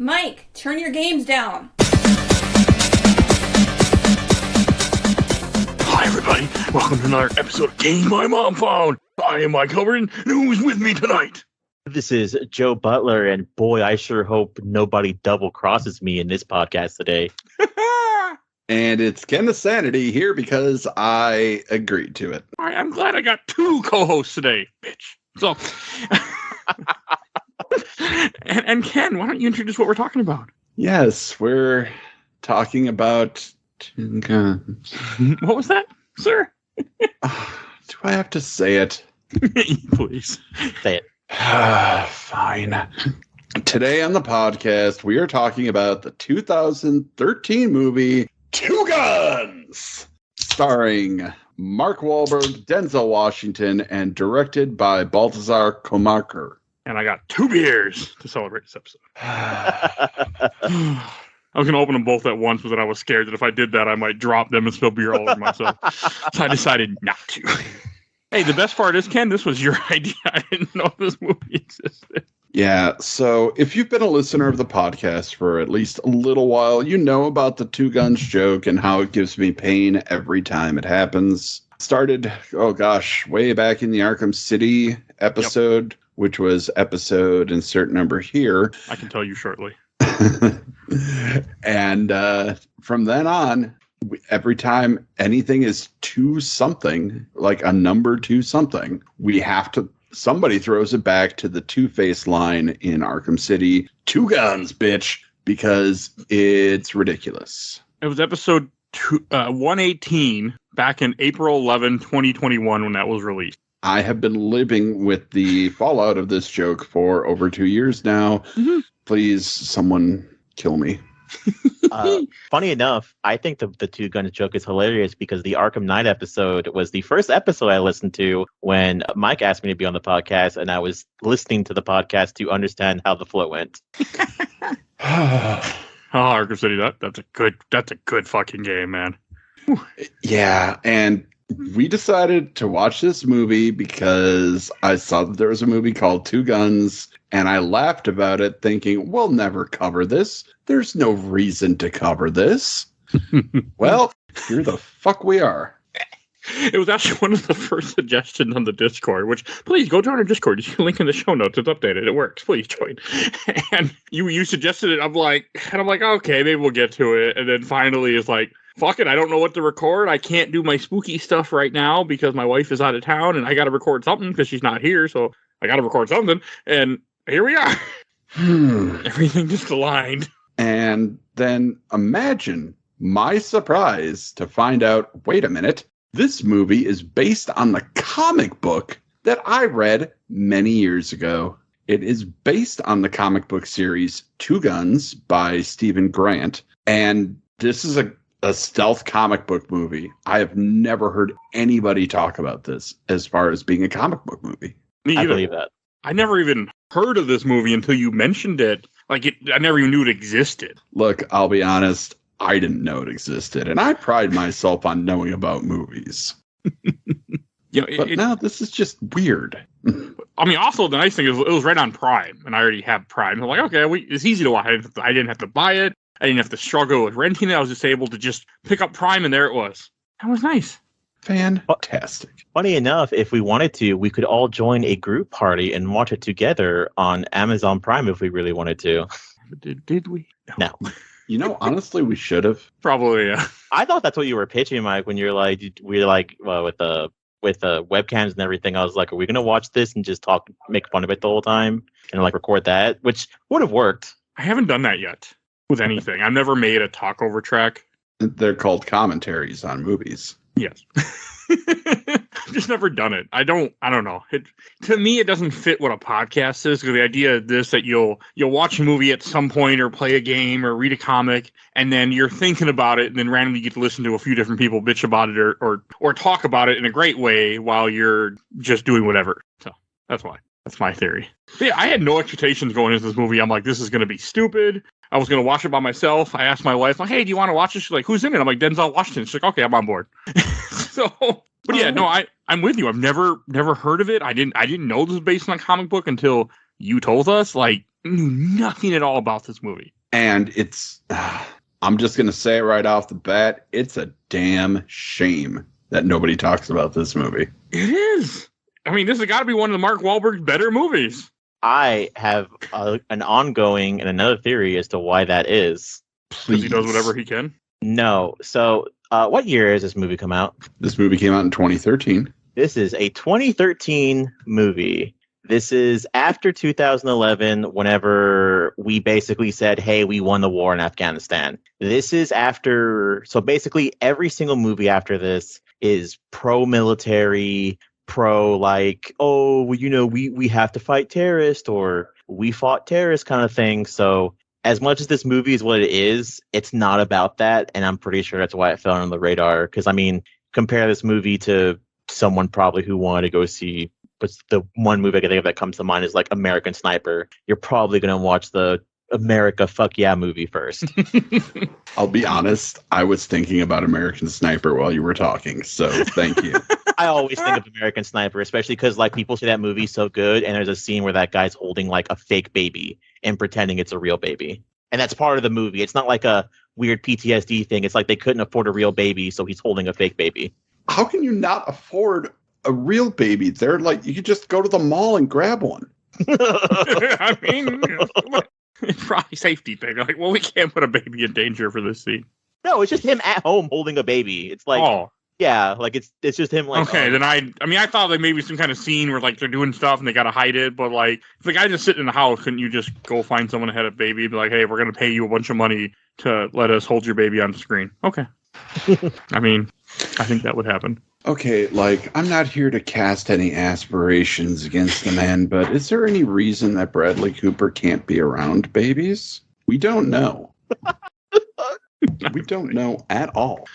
Mike, turn your games down. Hi, everybody. Welcome to another episode of Games My Mom Found. I am Mike Albertin, and who's with me tonight? This is Joe Butler, and boy, I sure hope nobody double crosses me in this podcast today. And it's Kenneth Sanity here because I agreed to it. I'm glad I got two co-hosts today, bitch. So, and Ken, why don't you introduce what we're talking about? Yes, we're talking about Two Guns. What was that, sir? Do I have to say it? Please. Say it. Fine. Today on the podcast, we are talking about the 2013 movie Two Guns, starring Mark Wahlberg, Denzel Washington, and directed by Balthazar Komarker. And I got 2 beers to celebrate this episode. I was going to open them both at once, but then I was scared that if I did that, I might drop them and spill beer all over myself. So I decided not to. Hey, the best part is, Ken, this was your idea. I didn't know this movie existed. Yeah, so if you've been a listener of the podcast for at least a little while, you know about the Two Guns joke and how it gives me pain every time it happens. Started, way back in the Arkham City episode, which was episode insert number here. I can tell you shortly. And from then on, every time anything is to something, like a number to something, somebody throws it back to the Two-Face line in Arkham City. Two guns, bitch, because it's ridiculous. It was episode 118 back in April 11, 2021 when that was released. I have been living with the fallout of this joke for over 2 years now. Mm-hmm. Please, someone kill me. Funny enough, I think the Two Guns joke is hilarious because the Arkham Knight episode was the first episode I listened to when Mike asked me to be on the podcast, and I was listening to the podcast to understand how the flow went. Arkham City, that's a good fucking game, man. Yeah, and we decided to watch this movie because I saw that there was a movie called Two Guns, and I laughed about it thinking, we'll never cover this. There's no reason to cover this. Well, here the fuck we are. It was actually one of the first suggestions on the Discord, which, please, go join our Discord. You see a link in the show notes. It's updated. It works. Please join. And you suggested it. I'm like, okay, maybe we'll get to it. And then finally it's like, fuck it, I don't know what to record. I can't do my spooky stuff right now because my wife is out of town and I got to record something because she's not here. So I got to record something. And here we are. Everything just aligned. And then imagine my surprise to find out, wait a minute, this movie is based on the comic book that I read many years ago. It is based on the comic book series Two Guns by Stephen Grant. And this is a stealth comic book movie. I have never heard anybody talk about this as far as being a comic book movie. Me either. I believe that. I never even heard of this movie until you mentioned it. I never even knew it existed. Look, I'll be honest, I didn't know it existed, and I pride myself on knowing about movies. Now this is just weird. I mean, also the nice thing is it was right on Prime, and I already have Prime. I'm like, okay, it's easy to watch. I didn't have to buy it. I didn't have to struggle with renting it. I was just able to just pick up Prime, and there it was. That was nice. Fantastic. Funny enough, if we wanted to, we could all join a group party and watch it together on Amazon Prime if we really wanted to. Did we? No. You know, honestly, we should have. Probably, yeah. I thought that's what you were pitching, Mike, when you're like, with the webcams and everything. I was like, are we going to watch this and just talk, make fun of it the whole time and record that? Which would have worked. I haven't done that yet with anything. I've never made a talk over track. They're called commentaries on movies. Yes. I've just never done it. I don't know. To me, it doesn't fit what a podcast is, because the idea of this, that you'll watch a movie at some point or play a game or read a comic, and then you're thinking about it, and then randomly get to listen to a few different people bitch about it or talk about it in a great way while you're just doing whatever. So that's why. That's my theory. But yeah, I had no expectations going into this movie. I'm like, this is going to be stupid. I was going to watch it by myself. I asked my wife, like, hey, do you want to watch this? She's like, who's in it? I'm like, Denzel Washington. She's like, okay, I'm on board. But yeah, no, I'm with you. I've never heard of it. I didn't know this was based on a comic book until you told us. Like, knew nothing at all about this movie. And it's, I'm just going to say it right off the bat, it's a damn shame that nobody talks about this movie. It is. I mean, this has got to be one of the Mark Wahlberg's better movies. I have an ongoing and another theory as to why that is. Because he does whatever he can? No. So, what year has this movie come out? This movie came out in 2013. This is a 2013 movie. This is after 2011, whenever we basically said, hey, we won the war in Afghanistan. This is after, so basically every single movie after this is pro-military, pro-like, oh, well, you know, we have to fight terrorists, or we fought terrorists kind of thing. So as much as this movie is what it is, it's not about that. And I'm pretty sure that's why it fell on the radar. Because, I mean, compare this movie to someone probably who wanted to go see, but the one movie I can think of that comes to mind is like American Sniper. You're probably going to watch the America Fuck Yeah movie first. I'll be honest, I was thinking about American Sniper while you were talking, so thank you. I always think of American Sniper, especially because like people say that movie's so good, and there's a scene where that guy's holding like a fake baby and pretending it's a real baby. And that's part of the movie. It's not like a weird PTSD thing. It's like they couldn't afford a real baby, so he's holding a fake baby. How can you not afford a real baby? They're like, you could just go to the mall and grab one. I mean, it's probably a safety thing. Like, well, we can't put a baby in danger for this scene. No, it's just him at home holding a baby. It's like, yeah, like it's just him like. Okay, then I mean, I thought like maybe some kind of scene where like they're doing stuff and they gotta hide it, but like if the guy just sitting in the house, couldn't you just go find someone who had a baby and be like, hey, we're gonna pay you a bunch of money to let us hold your baby on the screen? Okay. I mean, I think that would happen. Okay, like, I'm not here to cast any aspirations against the man, but is there any reason that Bradley Cooper can't be around babies? We don't know. We don't know at all.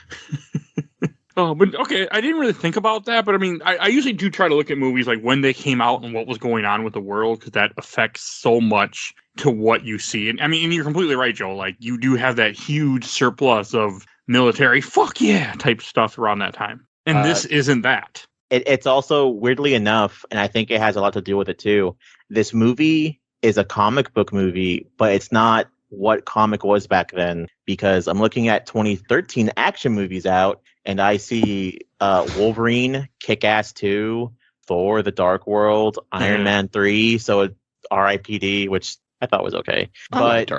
Oh, but okay, I didn't really think about that, but I mean, I usually do try to look at movies like when they came out and what was going on with the world, because that affects so much to what you see. And I mean, and you're completely right, Joe. Like, you do have that huge surplus of military, fuck yeah, type stuff around that time. And this isn't that. It's also, weirdly enough, and I think it has a lot to do with it too, this movie is a comic book movie, but it's not what comic was back then, because I'm looking at 2013 action movies out, and I see Wolverine, Kick-Ass 2, Thor, The Dark World, Iron Man 3, so R.I.P.D., which I thought was okay. But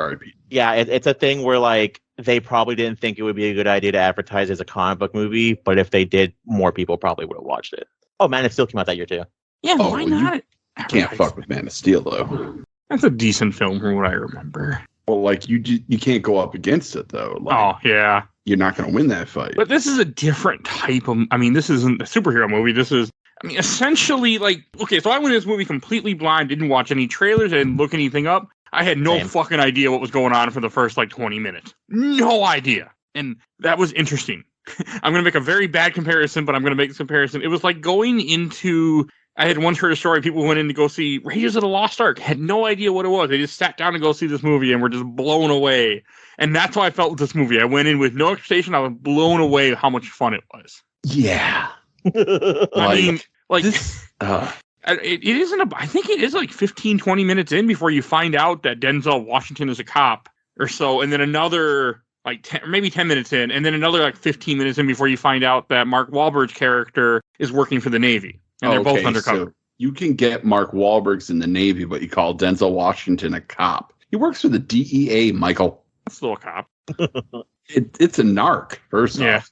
yeah, it's a thing where like they probably didn't think it would be a good idea to advertise as a comic book movie, but if they did, more people probably would have watched it. Oh, Man of Steel came out that year too. Yeah, why not? You can't fuck with Man of Steel though. That's a decent film from what I remember. Well, like you can't go up against it though. Like, oh yeah, you're not going to win that fight. But this is a different type of. I mean, this isn't a superhero movie. This is. I mean, essentially, like, okay, so I went to this movie completely blind, didn't watch any trailers, I didn't look anything up. I had no fucking idea what was going on for the first, like, 20 minutes. No idea. And that was interesting. I'm going to make a very bad comparison, but I'm going to make this comparison. It was like going into... I had once heard a story, people went in to go see Raiders of the Lost Ark, had no idea what it was. They just sat down to go see this movie and were just blown away. And that's how I felt with this movie. I went in with no expectation. I was blown away how much fun it was. Yeah. I mean, like, this, it isn't I think it is like 15, 20 minutes in before you find out that Denzel Washington is a cop or so. And then another, like, 10, maybe 10 minutes in, and then another, like, 15 minutes in before you find out that Mark Wahlberg's character is working for the Navy. And they're both undercover. So you can get Mark Wahlberg's in the Navy, but you call Denzel Washington a cop. He works for the DEA, Michael. That's still a cop. It's a narc, first off.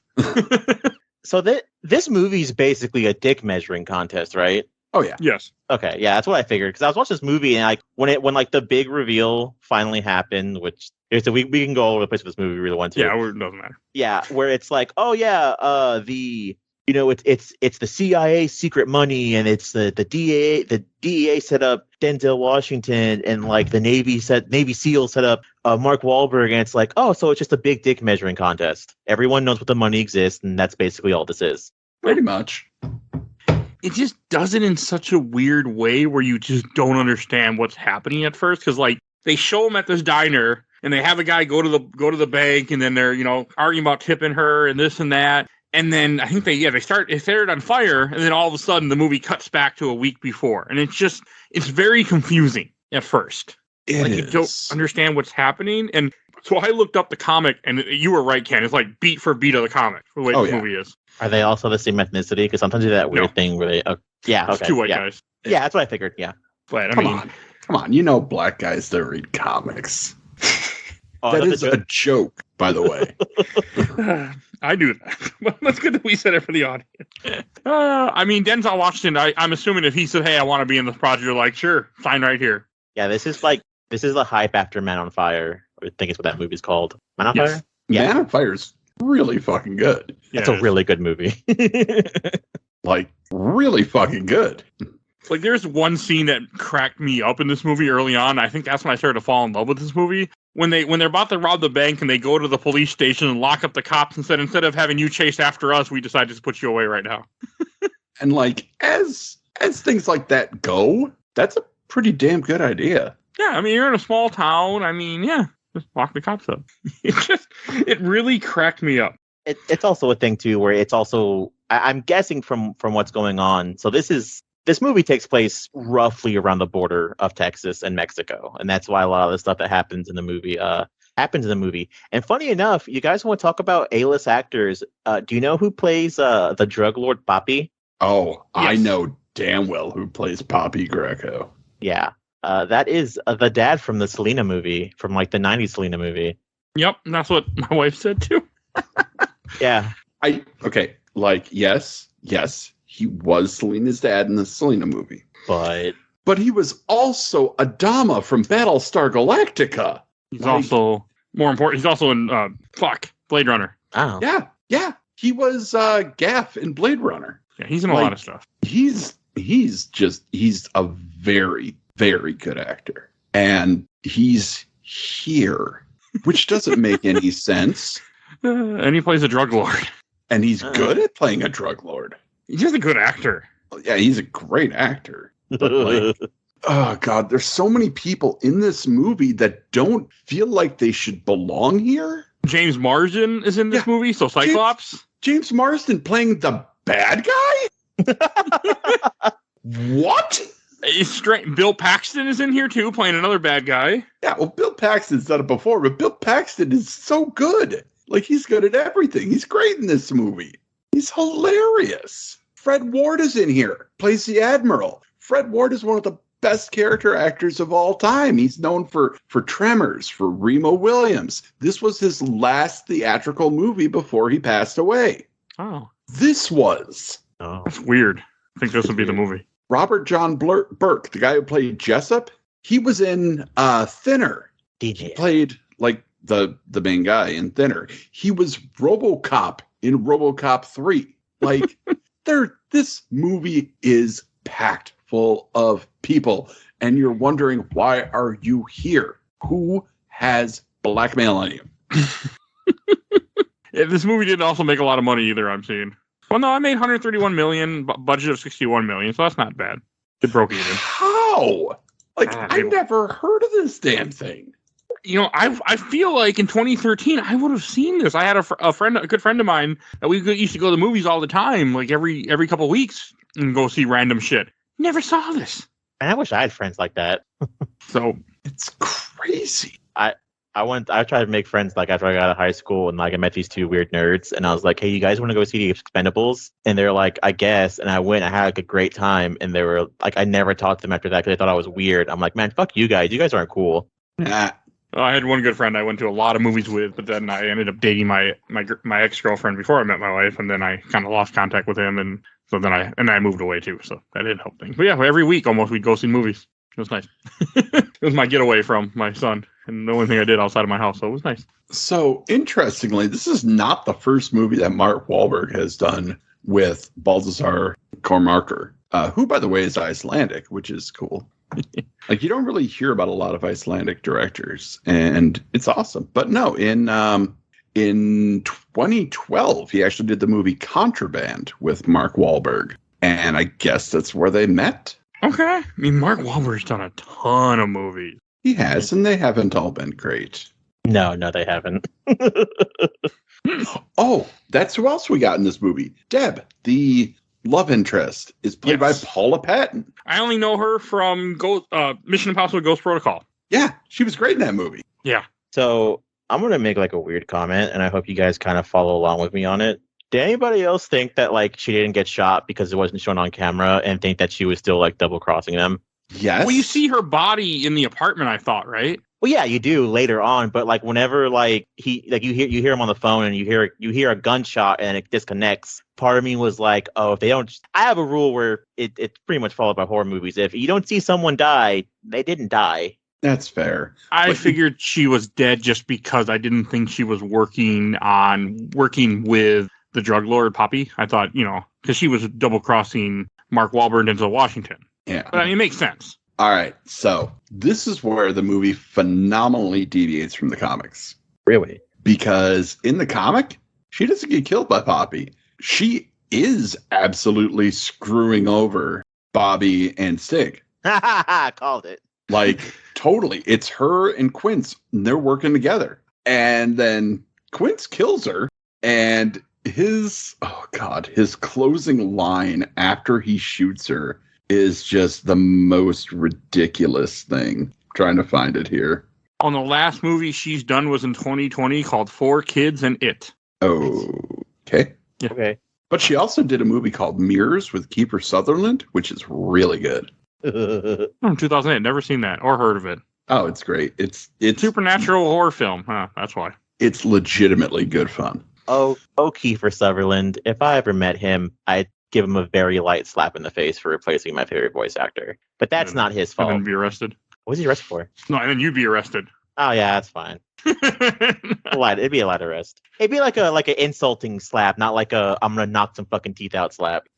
So this movie is basically a dick measuring contest, right? Oh yeah. Yes. Okay, yeah, that's what I figured. Because I was watching this movie and like when like the big reveal finally happened, which so we can go all over the place with this movie if we really want to. Yeah, it doesn't matter. Yeah, where it's like, oh yeah, it's the CIA secret money, and it's the DEA set up Denzel Washington, and like the Navy SEAL set up Mark Wahlberg, and it's like, oh, so it's just a big dick measuring contest. Everyone knows what the money exists, and that's basically all this is. Pretty much. It just does it in such a weird way where you just don't understand what's happening at first, because like they show him at this diner and they have a guy go to the bank, and then they're arguing about tipping her and this and that. And then I think they set it on fire, and then all of a sudden the movie cuts back to a week before. And it's very confusing at first. You don't understand what's happening. And so I looked up the comic, and you were right, Ken. It's like beat for beat of the comic, the way this movie is. Are they also the same ethnicity? Because sometimes they do that weird thing where they... It's two white guys. Yeah, that's what I figured, yeah. But, Come on. You know black guys that read comics. That is a joke, by the way. I do that. But that's good that we said it for the audience. Denzel Washington, I'm assuming if he said, hey, I want to be in this project, you're like, sure, sign right here. Yeah, this is the hype after Man on Fire. I think it's what that movie's called. Man on Fire? Yeah. Man on Fire's really fucking good. It's a really good movie. Like, really fucking good. Like, there's one scene that cracked me up in this movie early on. I think that's when I started to fall in love with this movie. When they're about to rob the bank and they go to the police station and lock up the cops and said, instead of having you chase after us, we decided to put you away right now. And like, as things like that go, that's a pretty damn good idea. Yeah, you're in a small town. Just lock the cops up. It really cracked me up. It's also a thing too where it's also, I'm guessing from what's going on. So this movie takes place roughly around the border of Texas and Mexico, and that's why a lot of the stuff that happens in the movie happens in the movie. And funny enough, you guys want to talk about A-list actors? Do you know who plays the drug lord Papi? Oh, yes. I know damn well who plays Papi Greco. Yeah, that is the dad from the Selena movie, from like the '90s Selena movie. Yep, that's what my wife said too. Yeah. Yes, he was Selena's dad in the Selena movie. But he was also Adama from Battlestar Galactica. He's also, more important, he's also in, Blade Runner. Oh. Yeah. He was Gaff in Blade Runner. Yeah, he's in a lot of stuff. He's a very, very good actor. And he's here, which doesn't make any sense. And he plays a drug lord. And he's good at playing a drug lord. He's just a good actor. Yeah, he's a great actor. But oh God, there's so many people in this movie that don't feel like they should belong here. James Marsden is in this movie, so Cyclops. James Marsden playing the bad guy? What? It's strange. Bill Paxton is in here too, playing another bad guy. Yeah, well, Bill Paxton's done it before, but Bill Paxton is so good. Like, he's good at everything. He's great in this movie. He's hilarious. Fred Ward is in here, plays the Admiral. Fred Ward is one of the best character actors of all time. He's known for Tremors, for Remo Williams. This was his last theatrical movie before he passed away. Oh. This was. Oh. That's weird. I think this would be the movie. Robert John Burke, the guy who played Jessup, he was in Thinner. DJ. He played, like, the main guy in Thinner. He was RoboCop in RoboCop 3. Like, this movie is packed full of people, and you're wondering, why are you here? Who has blackmail on you? Yeah, this movie didn't also make a lot of money either, I'm seeing. Well, no, I made $131 million, budget of $61 million, so that's not bad. It broke even. How? Like, I never heard of this damn thing. I feel like in 2013 I would have seen this. I had a good friend of mine that we used to go to the movies all the time, like every couple of weeks, and go see random shit. Never saw this. And I wish I had friends like that. So it's crazy. I tried to make friends like after I got out of high school, and like I met these two weird nerds, and I was like, hey, you guys want to go see the Expendables? And they're like, I guess. And I went, I had like a great time, and they were like, I never talked to them after that because they thought I was weird. I'm like, man, fuck you guys. You guys aren't cool. Nah. I had one good friend I went to a lot of movies with, but then I ended up dating my ex-girlfriend before I met my wife, and then I kind of lost contact with him, and so then I moved away too, so that didn't help things. But yeah, every week almost we'd go see movies. It was nice. It was my getaway from my son, and the only thing I did outside of my house, so it was nice. So, interestingly, this is not the first movie that Mark Wahlberg has done with Balthazar Kormákur, who, by the way, is Icelandic, which is cool. Like, you don't really hear about a lot of Icelandic directors, and it's awesome. But no, in 2012, he actually did the movie Contraband with Mark Wahlberg, and I guess that's where they met. Okay. Mark Wahlberg's done a ton of movies. He has, and they haven't all been great. No, they haven't. Oh, that's who else we got in this movie. Deb, the love interest, is played by Paula Patton. I only know her from Mission Impossible Ghost Protocol. Yeah, she was great in that movie. Yeah. So I'm gonna make like a weird comment, and I hope you guys kind of follow along with me on it. Did anybody else think that like she didn't get shot because it wasn't shown on camera, and think that she was still like double crossing them? Yes. Well, you see her body in the apartment, I thought, right? Well, yeah, you do later on, but like whenever like he like you hear him on the phone and you hear a gunshot and it disconnects. Part of me was like, oh, if they don't, I have a rule where it's pretty much followed by horror movies. If you don't see someone die, they didn't die. That's fair. I But- figured she was dead just because I didn't think she was working with the drug lord Poppy. I thought, because she was double crossing Mark Wahlberg and Denzel Washington. Yeah. But I mean, it makes sense. All right. So this is where the movie phenomenally deviates from the comics. Really? Because in the comic, she doesn't get killed by Poppy. She is absolutely screwing over Bobby and Stig. Called it. Like, totally. It's her and Quince. And they're working together. And then Quince kills her. And his closing line after he shoots her is just the most ridiculous thing. I'm trying to find it here. On the last movie she's done was in 2020 called 4 Kids and It. Okay. Yeah. Okay. But she also did a movie called Mirrors with Kiefer Sutherland, which is really good. 2008. Never seen that or heard of it. Oh, it's great. It's Supernatural horror film. Huh, that's why. It's legitimately good fun. Oh, Kiefer Sutherland. If I ever met him, I'd give him a very light slap in the face for replacing my favorite voice actor. But that's not his And fault. then be arrested. What was he arrested for? No, and then you'd be arrested. Oh yeah, that's fine. It'd be a light arrest. It'd be like an insulting slap, not like a I'm gonna knock some fucking teeth out slap.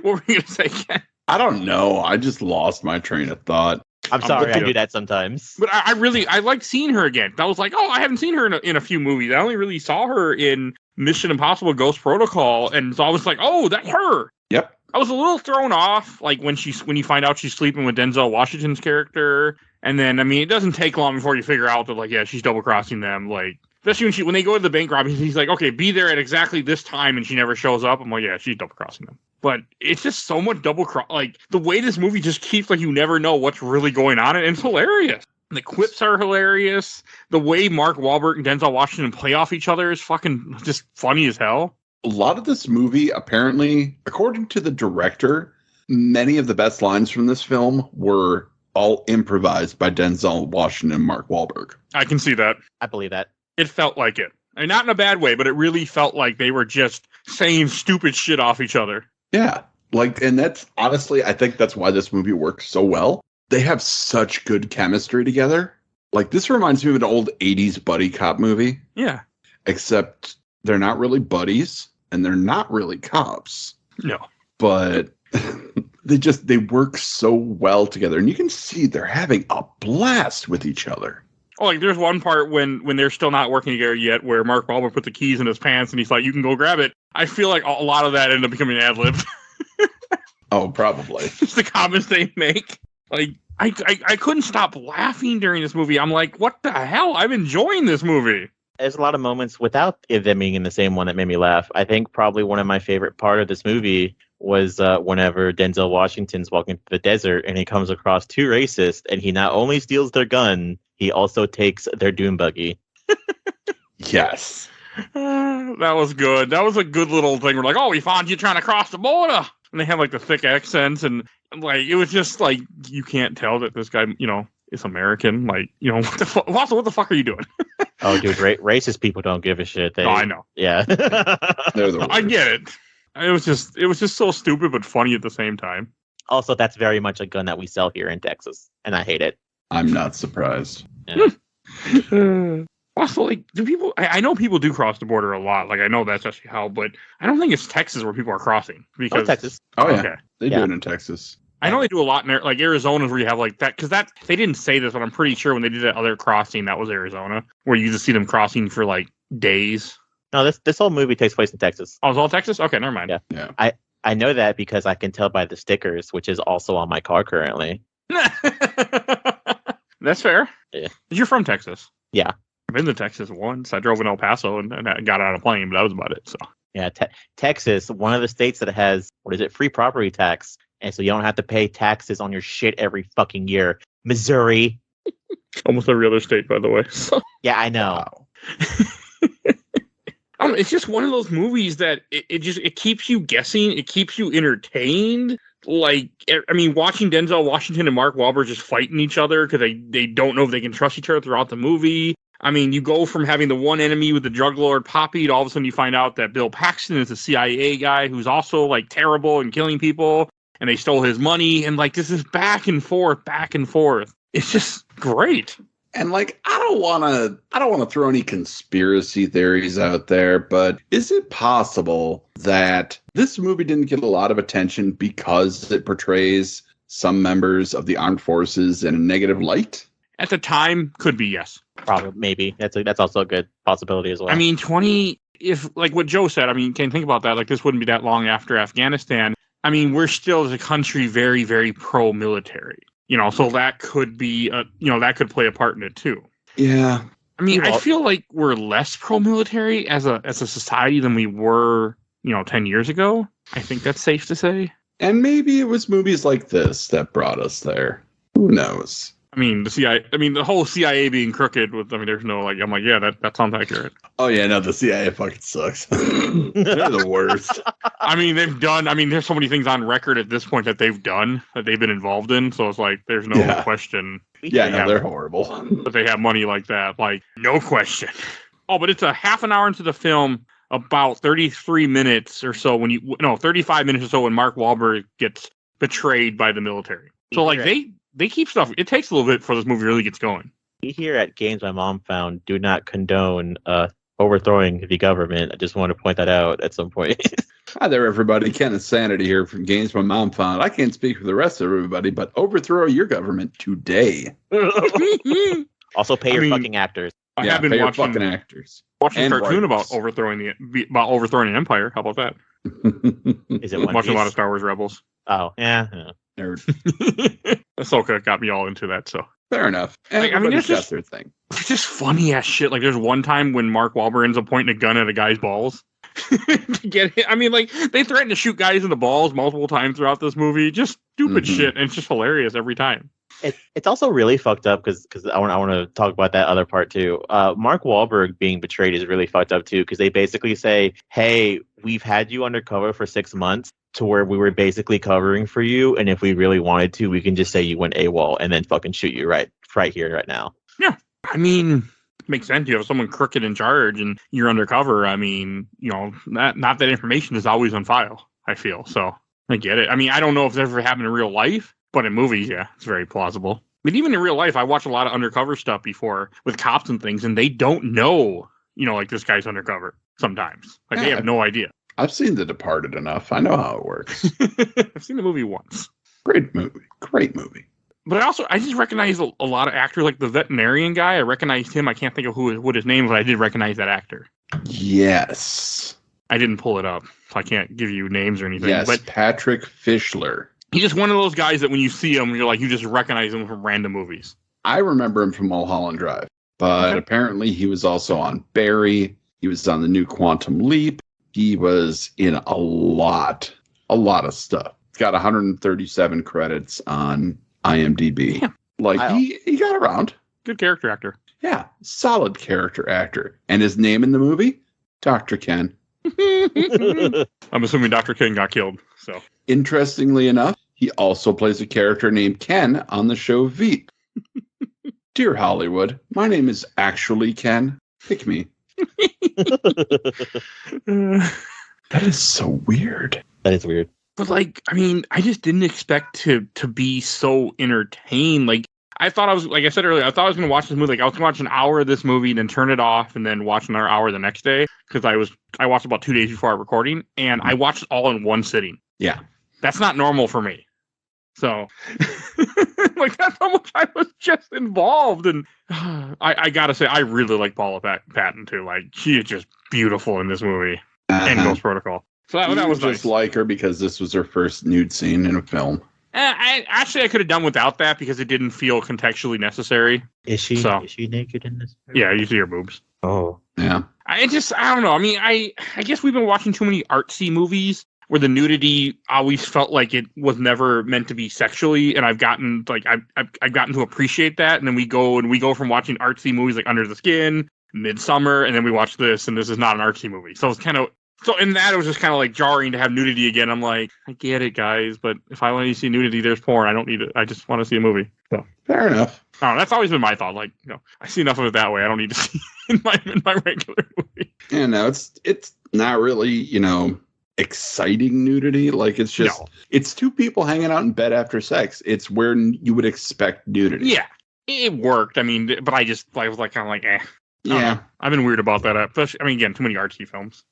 What were you gonna say, Ken? I don't know. I just lost my train of thought. I'm sorry, with I you. do that sometimes. But I liked seeing her again. I was like, oh, I haven't seen her in a few movies. I only really saw her in Mission Impossible: Ghost Protocol, and so I was like, oh, that's her. Yep. I was a little thrown off, like when you find out she's sleeping with Denzel Washington's character, and then I mean, it doesn't take long before you figure out that like, yeah, she's double crossing them. Like, especially when they go to the bank robbery, he's like, okay, be there at exactly this time, and she never shows up. I'm like, yeah, she's double crossing them. But it's just so much double cross. Like the way this movie just keeps like you never know what's really going on, and it's hilarious. The quips are hilarious. The way Mark Wahlberg and Denzel Washington play off each other is fucking just funny as hell. A lot of this movie, apparently, according to the director, many of the best lines from this film were all improvised by Denzel Washington and Mark Wahlberg. I can see that. I believe that. It felt like it. And not in a bad way, but it really felt like they were just saying stupid shit off each other. Yeah. Like, and that's honestly, I think that's why this movie works so well. They have such good chemistry together. Like, this reminds me of an old 80s buddy cop movie, Yeah. except they're not really buddies and they're not really cops. No. But they work so well together. And you can see they're having a blast with each other. Oh, like there's one part when they're still not working together yet where Mark Wahlberg put the keys in his pants and he's like, you can go grab it. I feel like a lot of that ended up becoming ad-lib. Oh, probably. It's the comments they make. Like, I couldn't stop laughing during this movie. I'm like, what the hell? I'm enjoying this movie. There's a lot of moments without them being in the same one that made me laugh. I think probably one of my favorite part of this movie was whenever Denzel Washington's walking through the desert and he comes across 2 racists and he not only steals their gun, he also takes their dune buggy. Yes. That was good. That was a good little thing. We're like, oh, we found you trying to cross the border. And they had like the thick accents and like, it was just like, you can't tell that this guy, is American. Like, what the fuck? Also, what the fuck are you doing? Oh, dude, racist people don't give a shit. No, I know. Yeah. They're the I worst. get it. It was just so stupid but funny at the same time. Also, that's very much a gun that we sell here in Texas, and I hate it. I'm not surprised. Yeah. Also, like, do people? I know people do cross the border a lot. Like, I know that's actually how, but I don't think it's Texas where people are crossing because Texas. Oh, yeah. Okay. They do Yeah. it in Texas. I know they do a lot in like Arizona where you have like that because that they didn't say this, but I'm pretty sure when they did that other crossing that was Arizona where you just see them crossing for like days. No, this whole movie takes place in Texas. Oh, it's all Texas? Okay, never mind. Yeah. I know that because I can tell by the stickers, which is also on my car currently. That's fair. Yeah. You're from Texas. Yeah. I've been to Texas once. I drove in El Paso and I got on a plane, but that was about it. So Yeah, Texas, one of the states that has, free property tax. And so you don't have to pay taxes on your shit every fucking year. Missouri. Almost every other state, by the way. So. Yeah, I know. Wow. It's just one of those movies that it keeps you guessing. It keeps you entertained. Like, I mean, watching Denzel Washington and Mark Wahlberg just fighting each other because they don't know if they can trust each other throughout the movie. I mean, you go from having the one enemy with the drug lord Poppy to all of a sudden you find out that Bill Paxton is a CIA guy who's also like terrible and killing people, and they stole his money, and like this is back and forth. It's just great. And like, I don't want to throw any conspiracy theories out there, but is it possible that this movie didn't get a lot of attention because it portrays some members of the armed forces in a negative light? At the time, could be, yes. Probably, maybe. That's also a good possibility as well. I mean, if like what Joe said, I mean, can you think about that? Like, this wouldn't be that long after Afghanistan. I mean, we're still as a country very, very pro-military. So that could be, that could play a part in it too. Yeah. I mean, I feel like we're less pro-military as a society than we were, 10 years ago. I think that's safe to say. And maybe it was movies like this that brought us there. Who knows? I mean, the whole CIA being crooked there's no I'm like, yeah, that sounds accurate. Oh yeah, no, the CIA fucking sucks. They're the worst. I mean, there's so many things on record at this point that they've done, that they've been involved in. So it's like, there's no question. Yeah, no, they're horrible. But they have money like that, like, no question. Oh, but it's a half an hour into the film, about 33 minutes or so 35 minutes or so when Mark Wahlberg gets betrayed by the military. So like they keep stuff. It takes a little bit before this movie really gets going. We here at Games My Mom Found do not condone overthrowing the government. I just want to point that out at some point. Hi there, everybody. Kenneth, Sanity here from Games My Mom Found. I can't speak for the rest of everybody, but overthrow your government today. Also, pay your fucking acters. I have been watching fucking actors. Watching a cartoon about overthrowing an empire. How about that? Is it One watching Piece? a lot of Star Wars Rebels. Oh, yeah. Nerd. Ahsoka got me all into that, so. Fair enough. And everybody's got their thing. It's just funny ass shit. Like, there's one time when Mark Wahlberg ends up pointing a gun at a guy's balls to get hit. I mean, like, they threaten to shoot guys in the balls multiple times throughout this movie. Just stupid shit, and it's just hilarious every time. It's also really fucked up because I want to talk about that other part too. Mark Wahlberg being betrayed is really fucked up too because they basically say, "Hey, we've had you undercover for 6 months to where we were basically covering for you, and if we really wanted to, we can just say you went AWOL and then fucking shoot you right here, right now." Yeah, I mean, it makes sense. You have someone crooked in charge, and you're undercover. I mean, not that information is always on file. I feel so. I get it. I mean, I don't know if it's ever happened in real life. But in movies, yeah, it's very plausible. But even in real life, I watch a lot of undercover stuff before with cops and things, and they don't know, like this guy's undercover sometimes. Like, they have no idea. I've seen The Departed enough. I know how it works. I've seen the movie once. Great movie. But I just recognize a lot of actors, like the veterinarian guy. I recognized him. I can't think of what his name is, but I did recognize that actor. Yes. I didn't pull it up, so I can't give you names or anything. Yes, but Patrick Fischler. He's just one of those guys that when you see him, you're like, you just recognize him from random movies. I remember him from Mulholland Drive, but apparently he was also on Barry. He was on the new Quantum Leap. He was in a lot of stuff. He's got 137 credits on IMDb. Yeah. Like, he got around. Good character actor. Yeah, solid character actor. And his name in the movie? Dr. Ken. I'm assuming Dr. Ken got killed, so. Interestingly enough, he also plays a character named Ken on the show Veep. Dear Hollywood, my name is actually Ken. Pick me. That is so weird. That is weird. But like, I mean, I just didn't expect to be so entertained. Like, like I said earlier, I thought I was going to watch this movie. Like, I was going to watch an hour of this movie, then turn it off, and then watch another hour the next day. Because I watched about 2 days before our recording, and I watched it all in one sitting. Yeah. That's not normal for me. So, like, that's how much I was just involved. And I got to say, I really like Paula Patton, too. Like, she is just beautiful in this movie. And Ghost Protocol. So that was just nice. Like her because this was her first nude scene in a film. I could have done without that because it didn't feel contextually necessary. Is she naked in this? Yeah, you see her boobs. Oh. Yeah. I don't know. I mean, I guess we've been watching too many artsy movies. where the nudity always felt like it was never meant to be sexually, and I've gotten to appreciate that. And then we go from watching artsy movies like Under the Skin, Midsummer, and then we watch this, and this is not an artsy movie. So it's kind of in that it was just kind of like jarring to have nudity again. I'm like, I get it, guys, but if I want to see nudity, there's porn. I don't need it. I just want to see a movie. So fair enough. I don't know, that's always been my thought. Like, I see enough of it that way. I don't need to see in my regular movie. Yeah, no, it's not really, exciting nudity. Like it's just it's two people hanging out in bed after sex. It's where you would expect nudity. Yeah, it worked. I mean, but I was like kind of like, eh. Yeah, I've been weird about that. Especially, I mean, again, too many artsy films.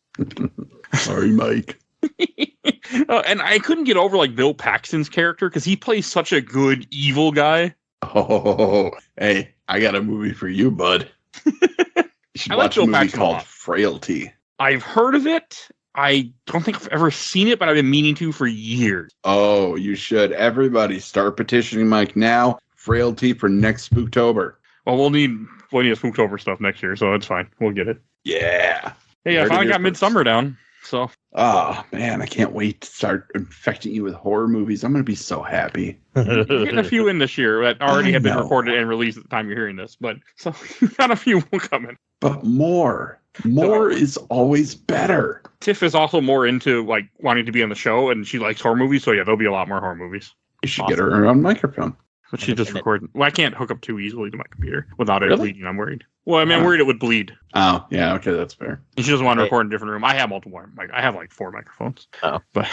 Sorry, Mike. And I couldn't get over like Bill Paxton's character because he plays such a good evil guy. Oh, hey, I got a movie for you, bud. You should watch a movie called Frailty. I've heard of it. I don't think I've ever seen it, but I've been meaning to for years. Oh, you should. Everybody start petitioning Mike now. Frailty for next Spooktober. Well, we'll need plenty of Spooktober stuff next year, so it's fine. We'll get it. Yeah. Hey, I finally got Midsummer down. So. Oh, man, I can't wait to start infecting you with horror movies. I'm going to be so happy. You're getting a few in this year that already have been recorded and released at the time you're hearing this. But so you got a few coming. But more is always better. Tiff is also more into like wanting to be on the show, and she likes horror movies. So yeah, there'll be a lot more horror movies. You should get her on microphone. But she just recorded. Well, I can't hook up too easily to my computer without it bleeding. I'm worried. Well, I mean, I'm worried it would bleed. Oh, yeah. Okay, that's fair. And she doesn't want to record in a different room. I have multiple. I have like 4 microphones. Oh, but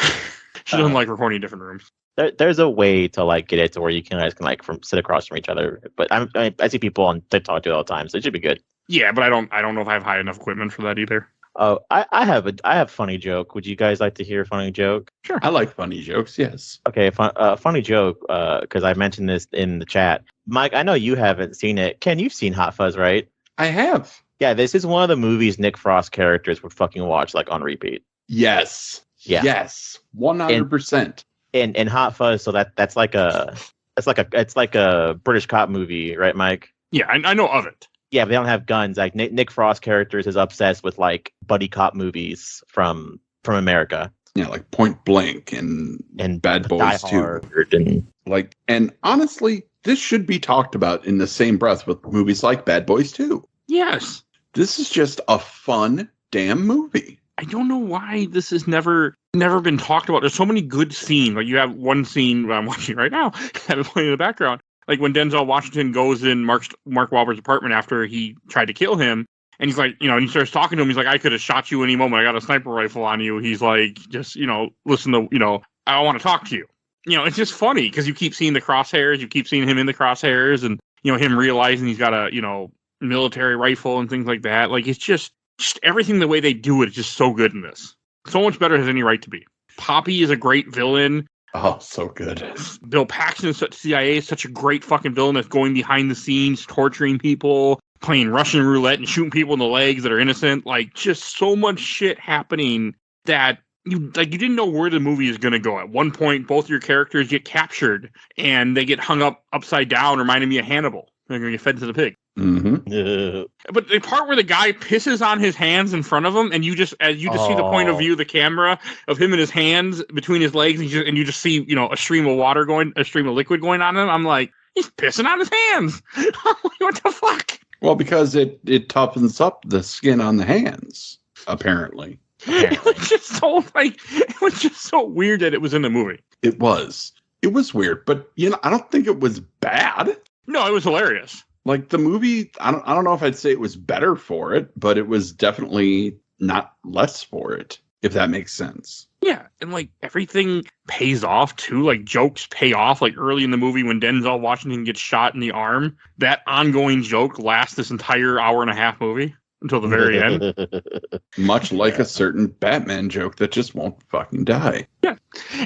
she doesn't like recording in different rooms. There's a way to like get it to where you guys can like sit across from each other. But I see people on TikTok do it all the time, so it should be good. Yeah, but I don't know if I have high enough equipment for that either. Oh, I have a funny joke. Would you guys like to hear a funny joke? Sure. I like funny jokes, yes. Okay, funny joke, because I mentioned this in the chat. Mike, I know you haven't seen it. Ken, you've seen Hot Fuzz, right? I have. Yeah, this is one of the movies Nick Frost characters would fucking watch like on repeat. Yes. Yeah. Yes. 100%. In Hot Fuzz, so it's like a British cop movie, right, Mike? Yeah, I know of it. Yeah, but they don't have guns. Like Nick Frost characters is obsessed with like buddy cop movies from America. Yeah, like Point Blank and Bad Boys 2. And honestly, this should be talked about in the same breath with movies like Bad Boys 2. Yes. This is just a fun damn movie. I don't know why this has never been talked about. There's so many good scenes. Like you have one scene I'm watching right now, have it playing in the background. Like when Denzel Washington goes in Mark Wahlberg's apartment after he tried to kill him, and he's like, and he starts talking to him. He's like, I could have shot you any moment. I got a sniper rifle on you. He's like, just, listen to, I want to talk to you. It's just funny because you keep seeing the crosshairs. You keep seeing him in the crosshairs and, him realizing he's got a, military rifle and things like that. Like, it's just everything the way they do it is just so good in this. So much better has any right to be. Poppy is a great villain. Oh, so good. Bill Paxton, CIA, is such a great fucking villain that's going behind the scenes, torturing people, playing Russian roulette and shooting people in the legs that are innocent. Like, just so much shit happening that you didn't know where the movie is going to go. At one point, both your characters get captured and they get hung up upside down, reminding me of Hannibal. They're going to get fed to the pig. Mm-hmm. But the part where the guy pisses on his hands in front of him, and you just see the point of view of the camera of him and his hands between his legs, and you just see a stream of liquid going on him. I'm like, he's pissing on his hands. What the fuck? Well, because it toughens up the skin on the hands, apparently. It was just so weird that it was in the movie. It was weird, but I don't think it was bad. No, it was hilarious. Like the movie, I don't know if I'd say it was better for it, but it was definitely not less for it, if that makes sense. Yeah, and like everything pays off too. Like jokes pay off. Like early in the movie when Denzel Washington gets shot in the arm, that ongoing joke lasts this entire hour-and-a-half movie until the very end. Much like a certain Batman joke that just won't fucking die. Yeah,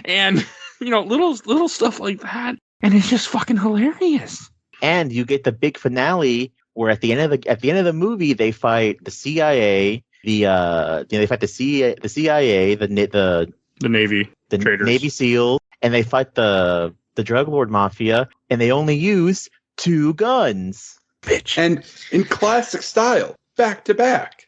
and little stuff like that, and it's just fucking hilarious. And you get the big finale where at the end of the movie they fight the CIA, the CIA, the Navy, the traitors. Navy SEAL, and they fight the drug lord mafia, and they only use 2 guns. Bitch. And in classic style, back to back.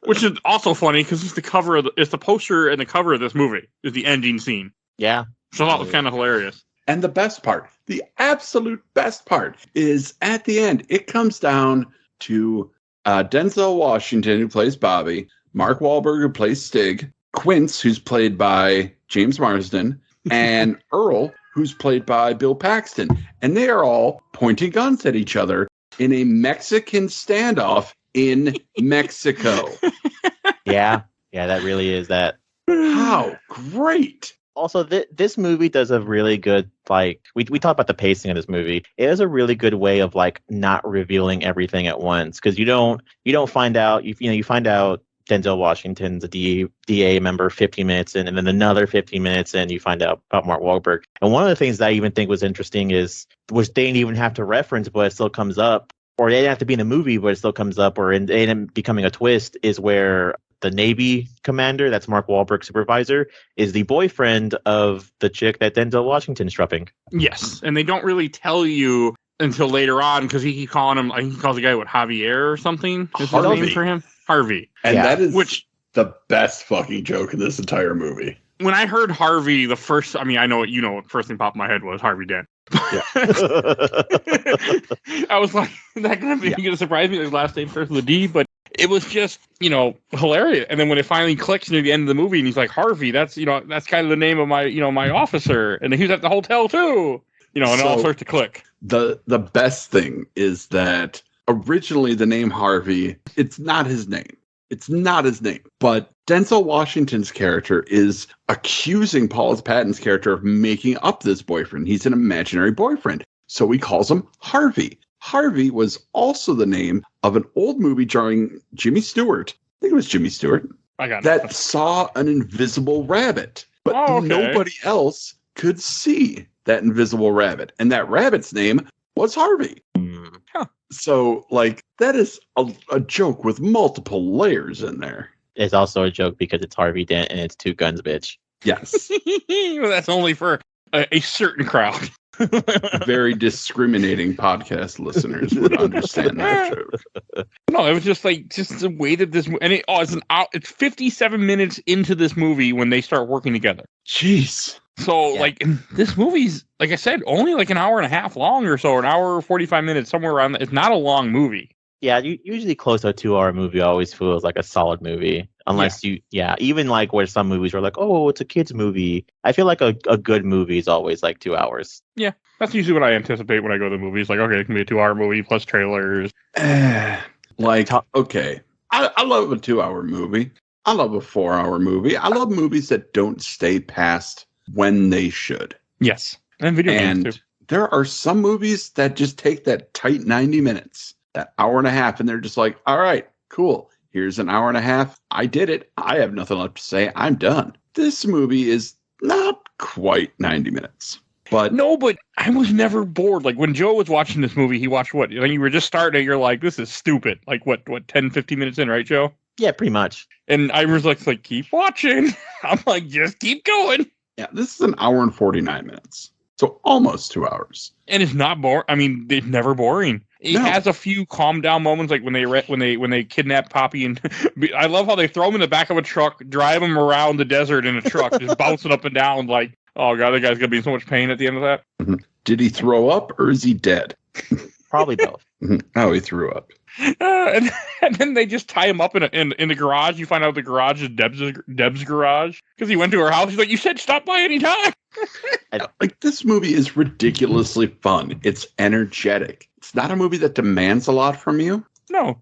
Which is also funny because it's the cover of it's the poster and the cover of this movie is the ending scene. Yeah. So that was kind of hilarious. And the best part, the absolute best part, is at the end, it comes down to Denzel Washington, who plays Bobby, Mark Wahlberg, who plays Stig, Quince, who's played by James Marsden, and Earl, who's played by Bill Paxton. And they are all pointing guns at each other in a Mexican standoff in Mexico. Yeah, that really is that. How great! Also, this movie does a really good, like, we talked about the pacing of this movie. It is a really good way of, like, not revealing everything at once. Because you don't find out, you find out Denzel Washington's a DA member 15 minutes in, and then another 15 minutes in, you find out about Mark Wahlberg. And one of the things that I even think was interesting which they didn't even have to reference, but it still comes up, or it didn't have to be in the movie, but it still comes up, or it ended up becoming a twist, is where the Navy commander, that's Mark Wahlberg's supervisor, is the boyfriend of the chick that Denzel Washington's strupping. Yes, and they don't really tell you until later on because he keeps calling him. He calls the guy Javier or something. Is his name for him? Harvey. And that is which the best fucking joke in this entire movie. When I heard Harvey, the first, I know what first thing popped in my head was Harvey Dent. Yeah. I was like, is that going to surprise me? His last name starts with a D, but it was just, hilarious. And then when it finally clicks near the end of the movie and he's like, Harvey, that's kind of the name of my, my officer. And he was at the hotel too, and it all starts to click. The best thing is that originally the name Harvey, it's not his name. It's not his name. But Denzel Washington's character is accusing Paul Patton's character of making up this boyfriend. He's an imaginary boyfriend. So he calls him Harvey. Harvey was also the name of an old movie starring Jimmy Stewart. I think it was Jimmy Stewart. I got that saw an invisible rabbit. But nobody else could see that invisible rabbit. And that rabbit's name was Harvey. Huh. So, that is a joke with multiple layers in there. It's also a joke because it's Harvey Dent and it's Two Guns, bitch. Yes. Well, that's only for a certain crowd. Very discriminating podcast listeners would understand that joke. No, it was just the way that this and it's 57 minutes into this movie when they start working together. Jeez. So this movie's, like I said, only an hour and a half long or so, or an hour or 45 minutes, somewhere around that. It's not a long movie. Yeah, usually close to a 2-hour movie always feels like a solid movie. Unless even where some movies are like, oh, it's a kid's movie. I feel like a good movie is always 2 hours. Yeah, that's usually what I anticipate when I go to the movies. Okay, it can be a 2-hour movie plus trailers. Okay. I love a 2-hour movie. I love a 4-hour movie. I love movies that don't stay past when they should. Yes. And video games too. There are some movies that just take that tight 90 minutes, that hour and a half, and they're just like, all right, cool. Here's an hour and a half. I did it. I have nothing left to say. I'm done. This movie is not quite 90 minutes. But I was never bored. When Joe was watching this movie, he watched what? You were just starting it, you're like, this is stupid. What, 10, 15 minutes in, right, Joe? Yeah, pretty much. And I was like, keep watching. I'm like, just keep going. Yeah, this is an hour and 49 minutes. So almost 2 hours. And it's not boring. It's never boring. It has a few calm down moments, like when they kidnap Poppy, and I love how they throw him in the back of a truck, drive him around the desert in a truck, just bouncing up and down, like, oh god, that guy's gonna be in so much pain at the end of that. Mm-hmm. Did he throw up or is he dead? Probably both. Oh, he threw up. And then they just tie him up in the garage. You find out the garage is Deb's garage because he went to her house. He's like, "You said stop by any time." This movie is ridiculously fun. It's energetic. It's not a movie that demands a lot from you. No.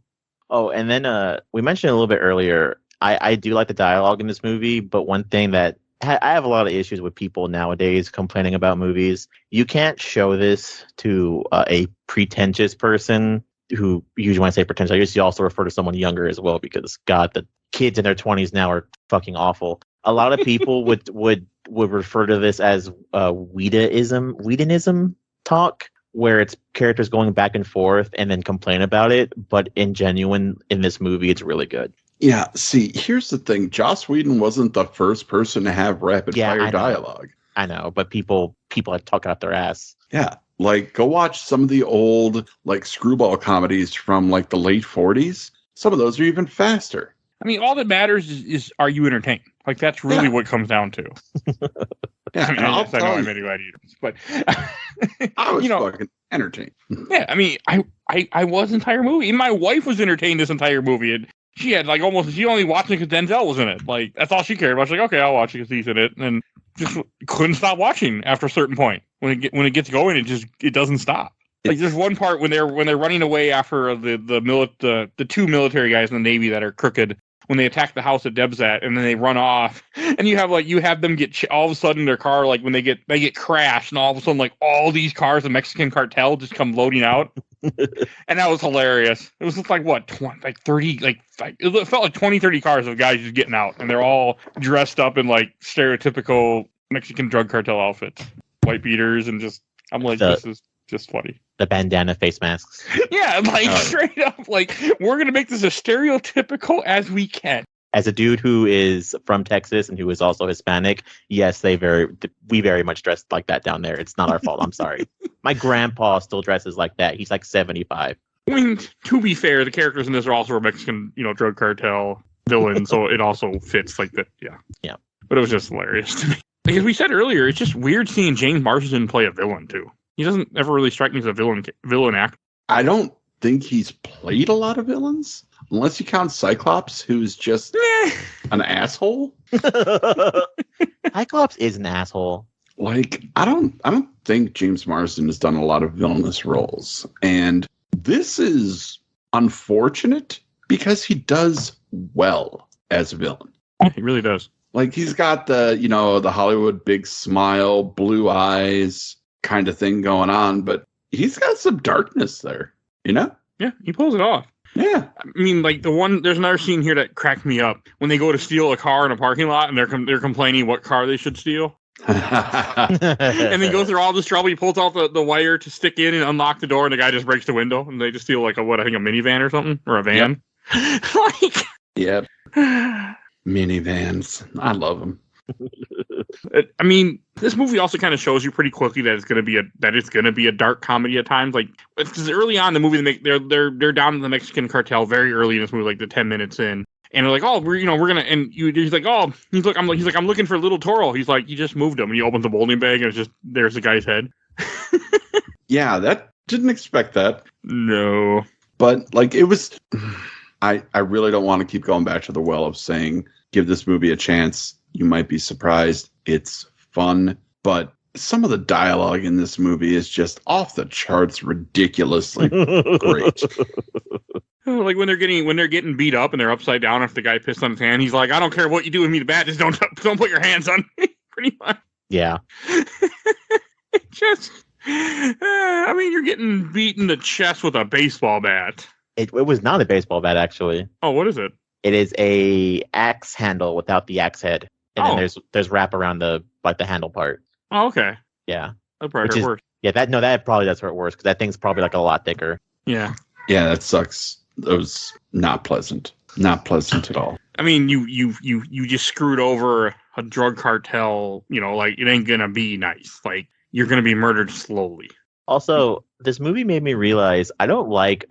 Oh, and then we mentioned a little bit earlier. I do like the dialogue in this movie, but one thing that I have a lot of issues with people nowadays complaining about movies. You can't show this to a pretentious person who usually when I say pretentious, I usually also refer to someone younger as well because God, the kids in their 20s now are fucking awful. A lot of people would refer to this as Whedonism talk, where it's characters going back and forth and then complain about it. But in this movie, it's really good. Yeah, see, here's the thing. Joss Whedon wasn't the first person to have rapid-fire dialogue. I know, but people talk out their ass. Yeah, go watch some of the old, screwball comedies from, the late 40s. some of those are even faster. I mean, all that matters is are you entertained? Like, that's really what it comes down to. Yeah, I mean, and I know I made a gladiators, but I was fucking entertained. Yeah, I mean, I was the entire movie. And my wife was entertained this entire movie, and she had like she only watched it because Denzel was in it. Like, that's all she cared about. She's like, okay, I'll watch it because he's in it, and just couldn't stop watching after a certain point. When it gets going, it doesn't stop. Like, there's one part when they're running away after the two military guys in the Navy that are crooked, when they attack the house that Deb's at, and then they run off, and you have them get all of a sudden their car, like when they get crashed, and all of a sudden like all these cars, the Mexican cartel just come loading out, and that was hilarious. It was just like what 30, it felt like 20-30 cars of guys just getting out, and they're all dressed up in like stereotypical Mexican drug cartel outfits, white beaters, and I'm like, this is just funny. The bandana face masks. Yeah, like straight up, like, we're gonna make this as stereotypical as we can. As a dude who is from Texas and who is also Hispanic, yes, we very much dress like that down there. It's not our fault. I'm sorry. My grandpa still dresses like that. He's like 75. I mean, to be fair, the characters in this are also a Mexican, drug cartel villain, so it also fits like that. Yeah. Yeah. But it was just hilarious to me. Like, as we said earlier, it's just weird seeing James Marsden play a villain too. He doesn't ever really strike me as a villain actor. I don't think he's played a lot of villains, unless you count Cyclops, who's just an asshole. Cyclops is an asshole. Like, I don't think James Marsden has done a lot of villainous roles, and this is unfortunate because he does well as a villain. Yeah, he really does. Like, he's got the Hollywood big smile, blue eyes kind of thing going on, but he's got some darkness there, Yeah, he pulls it off. Yeah. I mean, like, there's another scene here that cracked me up when they go to steal a car in a parking lot, and they're complaining what car they should steal. And they go through all this trouble. He pulls out the wire to stick in and unlock the door, and the guy just breaks the window, and they just steal like a minivan or something, or a van. Yep. Yep. Minivans. I love them. I mean, this movie also kind of shows you pretty quickly that it's going to be a dark comedy at times. Like, because early on in the movie, they're down in the Mexican cartel very early in this movie, like the 10 minutes in, and they're like, oh, we're gonna, and he's like, oh, I'm looking for Little Toro. He's like, you just moved him, and he opens the bowling bag, and it's just there's the guy's head. Yeah, that didn't expect that. No, but like it was. I really don't want to keep going back to the well of saying give this movie a chance. You might be surprised. It's fun, but some of the dialogue in this movie is just off the charts, ridiculously great. Like when they're getting beat up and they're upside down after the guy pissed on his hand, he's like, I don't care what you do with me, the bat, just don't put your hands on me. Pretty much. Yeah. I mean, you're getting beat in the chest with a baseball bat. It was not a baseball bat, actually. Oh, what is it? It is a axe handle without the axe head. And then there's wrap around the handle part. Oh, okay. Yeah. That probably hurt worse. Yeah, that probably does hurt worse because that thing's probably like a lot thicker. Yeah. Yeah, that sucks. That was not pleasant. Not pleasant at all. I mean, you just screwed over a drug cartel. Like, it ain't gonna be nice. Like, you're gonna be murdered slowly. Also, this movie made me realize I don't like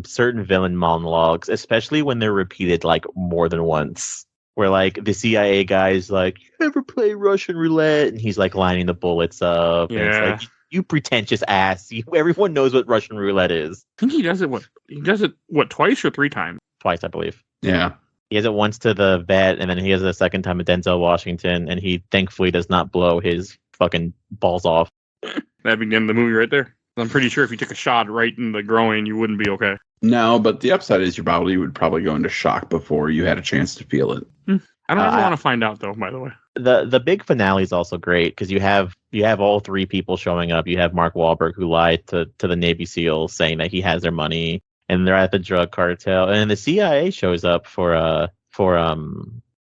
certain villain monologues, especially when they're repeated like more than once. Where like the CIA guy's like, "You ever play Russian roulette?" And he's like lining the bullets up. Yeah. And it's like, you pretentious ass. Everyone knows what Russian roulette is. I think he does it twice or three times? Twice, I believe. Yeah. He has it once to the vet, and then he has it a second time at Denzel Washington, and he thankfully does not blow his fucking balls off. That'd be the end of the movie right there. I'm pretty sure if you took a shot right in the groin, you wouldn't be okay. No, but the upside is your body would probably go into shock before you had a chance to feel it. I don't ever want to find out, though, by the way. The big finale is also great because you have all three people showing up. You have Mark Wahlberg, who lied to the Navy SEALs saying that he has their money, and they're at the drug cartel, and the CIA shows up for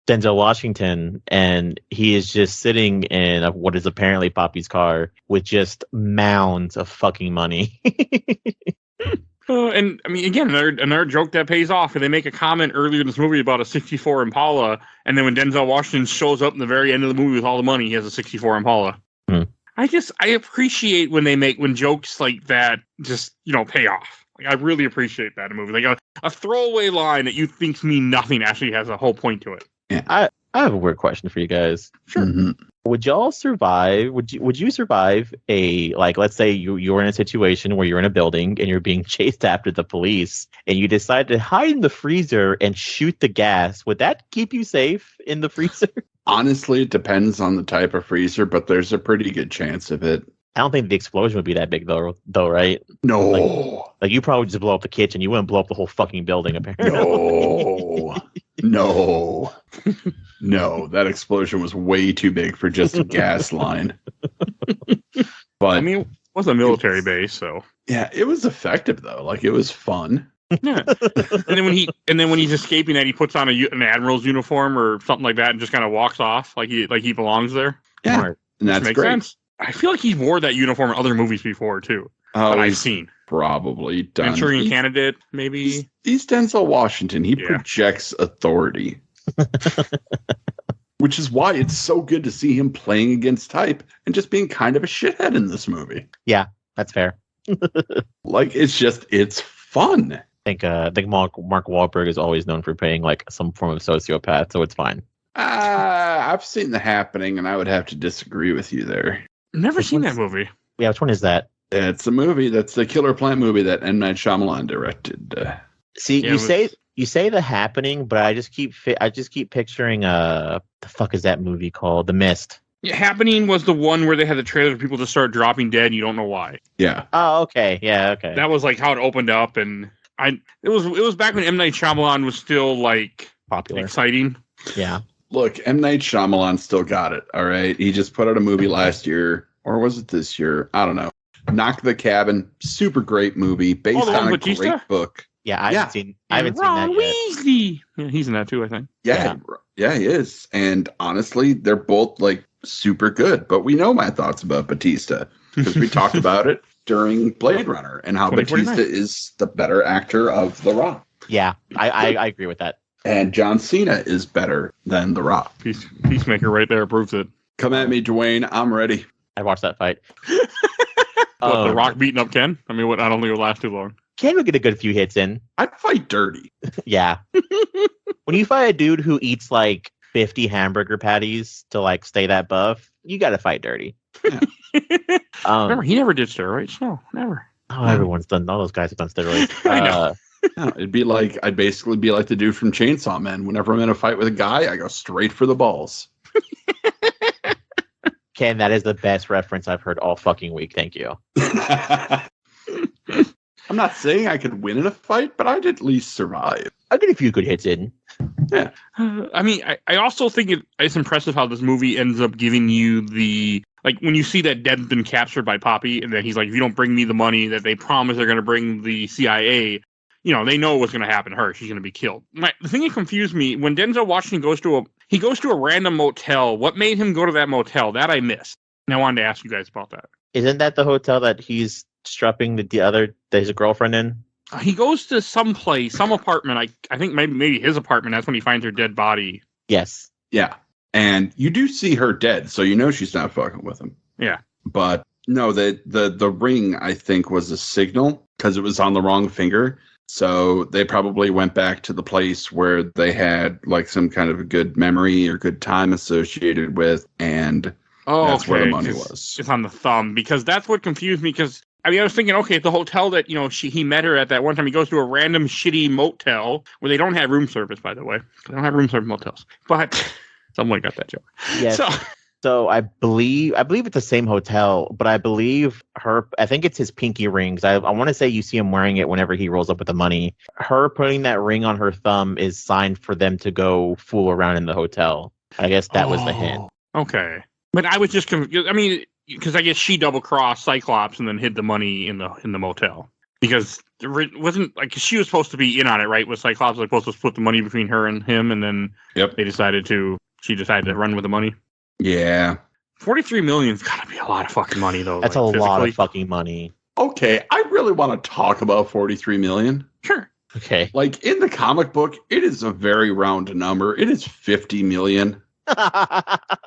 Denzel Washington, and he is just sitting in what is apparently Poppy's car with just mounds of fucking money. And I mean, again, another joke that pays off. And they make a comment earlier in this movie about a 64 Impala, and then when Denzel Washington shows up in the very end of the movie with all the money, he has a 64 Impala. I appreciate when jokes like that just pay off. Like, I really appreciate that in a movie. Like a throwaway line that you think mean nothing actually has a whole point to it. Yeah. I have a weird question for you guys. Sure. Mhm. Would y'all survive? Would you survive a, like, let's say you're in a situation where you're in a building and you're being chased after the police and you decide to hide in the freezer and shoot the gas? Would that keep you safe in the freezer? Honestly, it depends on the type of freezer, but there's a pretty good chance of it. I don't think the explosion would be that big though, right? No. Like you probably just blow up the kitchen. You wouldn't blow up the whole fucking building, apparently. No. No, that explosion was way too big for just a gas line. But I mean, it was a military base, so yeah, it was effective though. Like it was fun. yeah. and then when he's escaping that, he puts on an admiral's uniform or something like that and just kind of walks off like he belongs there. Yeah, Smart. and that's Which makes great. sense. I feel like he wore that uniform in other movies before too. That I've he's seen. probably done. Manchurian Candidate, maybe. He's Denzel Washington. He Yeah. projects authority. Which is why it's so good to see him playing against type and just being kind of a shithead in this movie. That's fair. Like it's fun. I think Mark Wahlberg is always known for playing like some form of sociopath, so it's fine. I've seen The Happening, and I would have to disagree with you there. Never seen that movie. Yeah, which one is that? It's a movie that's the Killer Plant movie that M. Night Shyamalan directed. See, Yeah, you say The Happening, but I just keep picturing the fuck is that movie called? The Mist. Yeah, Happening was the one where they had the trailer for people to start dropping dead. And you don't know why. Yeah. Oh, okay. Yeah, okay. That was like how it opened up, and it was back when M. Night Shyamalan was still like Popular. exciting. Yeah. Look, M. Night Shyamalan still got it, all right? He just put out a movie last year, or was it this year? I don't know. Knock the Cabin, super great movie, based the one on a with Batista? great book. Yeah, I haven't seen And that Ron yet. Weasley. Yeah, he's in that too, I think. Yeah, he is. And honestly, they're both like super good. But we know my thoughts about Batista because we talked about it during Blade Runner and how 2049. Batista is the better actor of The Rock. Yeah, I agree with that. And John Cena is better than The Rock. Peacemaker right there proves it. Come at me, Dwayne. I'm ready. I watched that fight. The Rock beating up Ken? I mean, I don't think it'll last too long. Ken would get a good few hits in. I'd fight dirty. Yeah. When you fight a dude who eats like 50 hamburger patties to like stay that buff, you got to fight dirty. Remember, he never did steroids. No, never. Oh, everyone's done. All those guys have done steroids. I know. No, I'd basically be like the dude from Chainsaw Man. Whenever I'm in a fight with a guy, I go straight for the balls. Ken, that is the best reference I've heard all fucking week. Thank you. I'm not saying I could win in a fight, but I'd at least survive. I'll get a few good hits in. Yeah. I mean, I also think it's impressive how this movie ends up giving you the, like, when you see that Deb's been captured by Poppy, and then he's like, if you don't bring me the money that they promise they're going to bring the CIA, you know, they know what's going to happen to her. She's going to be killed. The thing that confused me, when Denzel Washington goes to a random motel, what made him go to that motel? That I missed. And I wanted to ask you guys about that. Isn't that the hotel that he's strapping his girlfriend in? He goes to some place, some apartment. I think maybe his apartment. That's when he finds her dead body. Yes. Yeah. And you do see her dead, so you know she's not fucking with him. Yeah. But no, the ring, I think, was a signal because it was on the wrong finger. So they probably went back to the place where they had like some kind of a good memory or good time associated with, and that's where the money was. It's on the thumb, because that's what confused me. Because I mean, I was thinking, okay, at the hotel that he met her at that one time, he goes to a random shitty motel where they don't have room service. By the way, they don't have room service motels. But someone got that joke. Yes. So I believe it's the same hotel, but I think it's his pinky rings. I want to say you see him wearing it whenever he rolls up with the money. Her putting that ring on her thumb is signed for them to go fool around in the hotel. I guess that was the hint. Okay. But I was just confused. I mean, because I guess she double-crossed Cyclops and then hid the money in the motel. Because it wasn't like she was supposed to be in on it, right? Was Cyclops supposed to split the money between her and him, and then she decided to run with the money? Yeah. 43 million's gotta be a lot of fucking money, though. That's a lot of fucking money. Okay, I really want to talk about 43 million. Sure. Okay. Like in the comic book, it is a very round number. It is 50 million.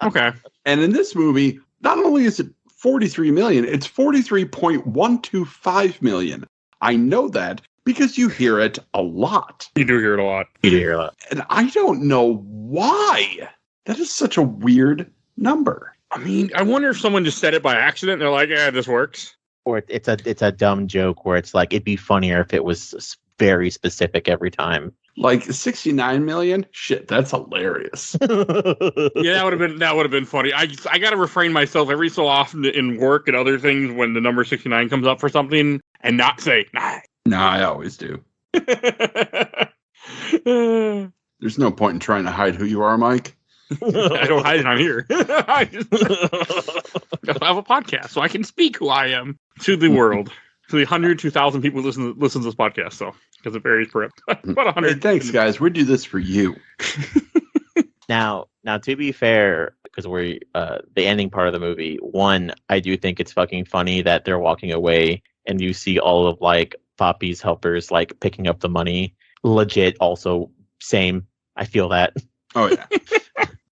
Okay. And in this movie, not only is it 43 million, it's 43.125 million. I know that because you hear it a lot. You do hear it a lot. You do hear a lot. And I don't know why. That is such a weird number. I mean, I wonder if someone just said it by accident. And they're like, "Yeah, this works." Or it's a dumb joke where it's like it'd be funnier if it was very specific every time. Like 69 million? Shit, that's hilarious. Yeah, that would have been funny. I got to refrain myself every so often in work and other things when the number 69 comes up for something and not say, nah. No, I always do. There's no point in trying to hide who you are, Mike. I don't hide it on here. I have a podcast, so I can speak who I am to the world. To the 100, 2,000 people listen to this podcast, so because it varies per episode. About 100. Hey, thanks, guys. We do this for you. Now, to be fair, because we're the ending part of the movie, one, I do think it's fucking funny that they're walking away and you see all of like Poppy's helpers like picking up the money. Legit, also same. I feel that. Oh yeah.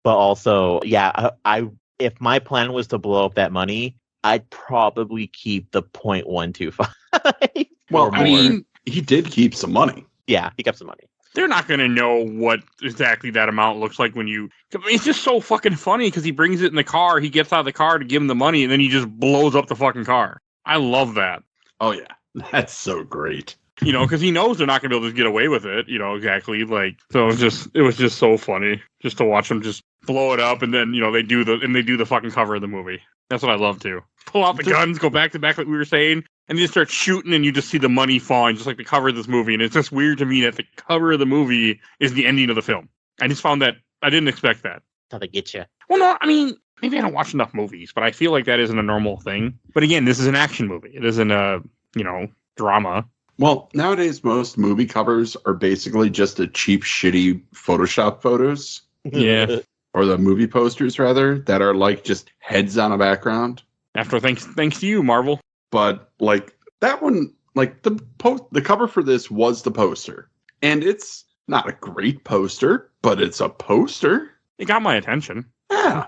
But also, yeah, I if my plan was to blow up that money, I'd probably keep the 0.125. Well, or I more. mean, he did keep some money. Yeah, he kept some money. They're not going to know what exactly that amount looks like when you... I mean, it's just so fucking funny because he brings it in the car, he gets out of the car to give him the money, and then he just blows up the fucking car. I love that. Oh yeah. That's so great. You know, because he knows they're not going to be able to get away with it, you know, exactly. Like, so it was just so funny just to watch them just blow it up, and then, you know, they do the fucking cover of the movie. That's what I love too. Pull out the guns, go back to back like we were saying, and you just start shooting, and you just see the money falling, just like the cover of this movie. And it's just weird to me that the cover of the movie is the ending of the film. I just found that I didn't expect that. That's how they get you. Well, no, I mean, maybe I don't watch enough movies, but I feel like that isn't a normal thing. But again, this is an action movie. It isn't a, you know, drama. Well, nowadays most movie covers are basically just a cheap, shitty Photoshop photos. Yeah. Or the movie posters, rather, that are like just heads on a background. After thanks to you, Marvel. But like that one, like the cover for this was the poster, and it's not a great poster, but it's a poster. It got my attention. Yeah,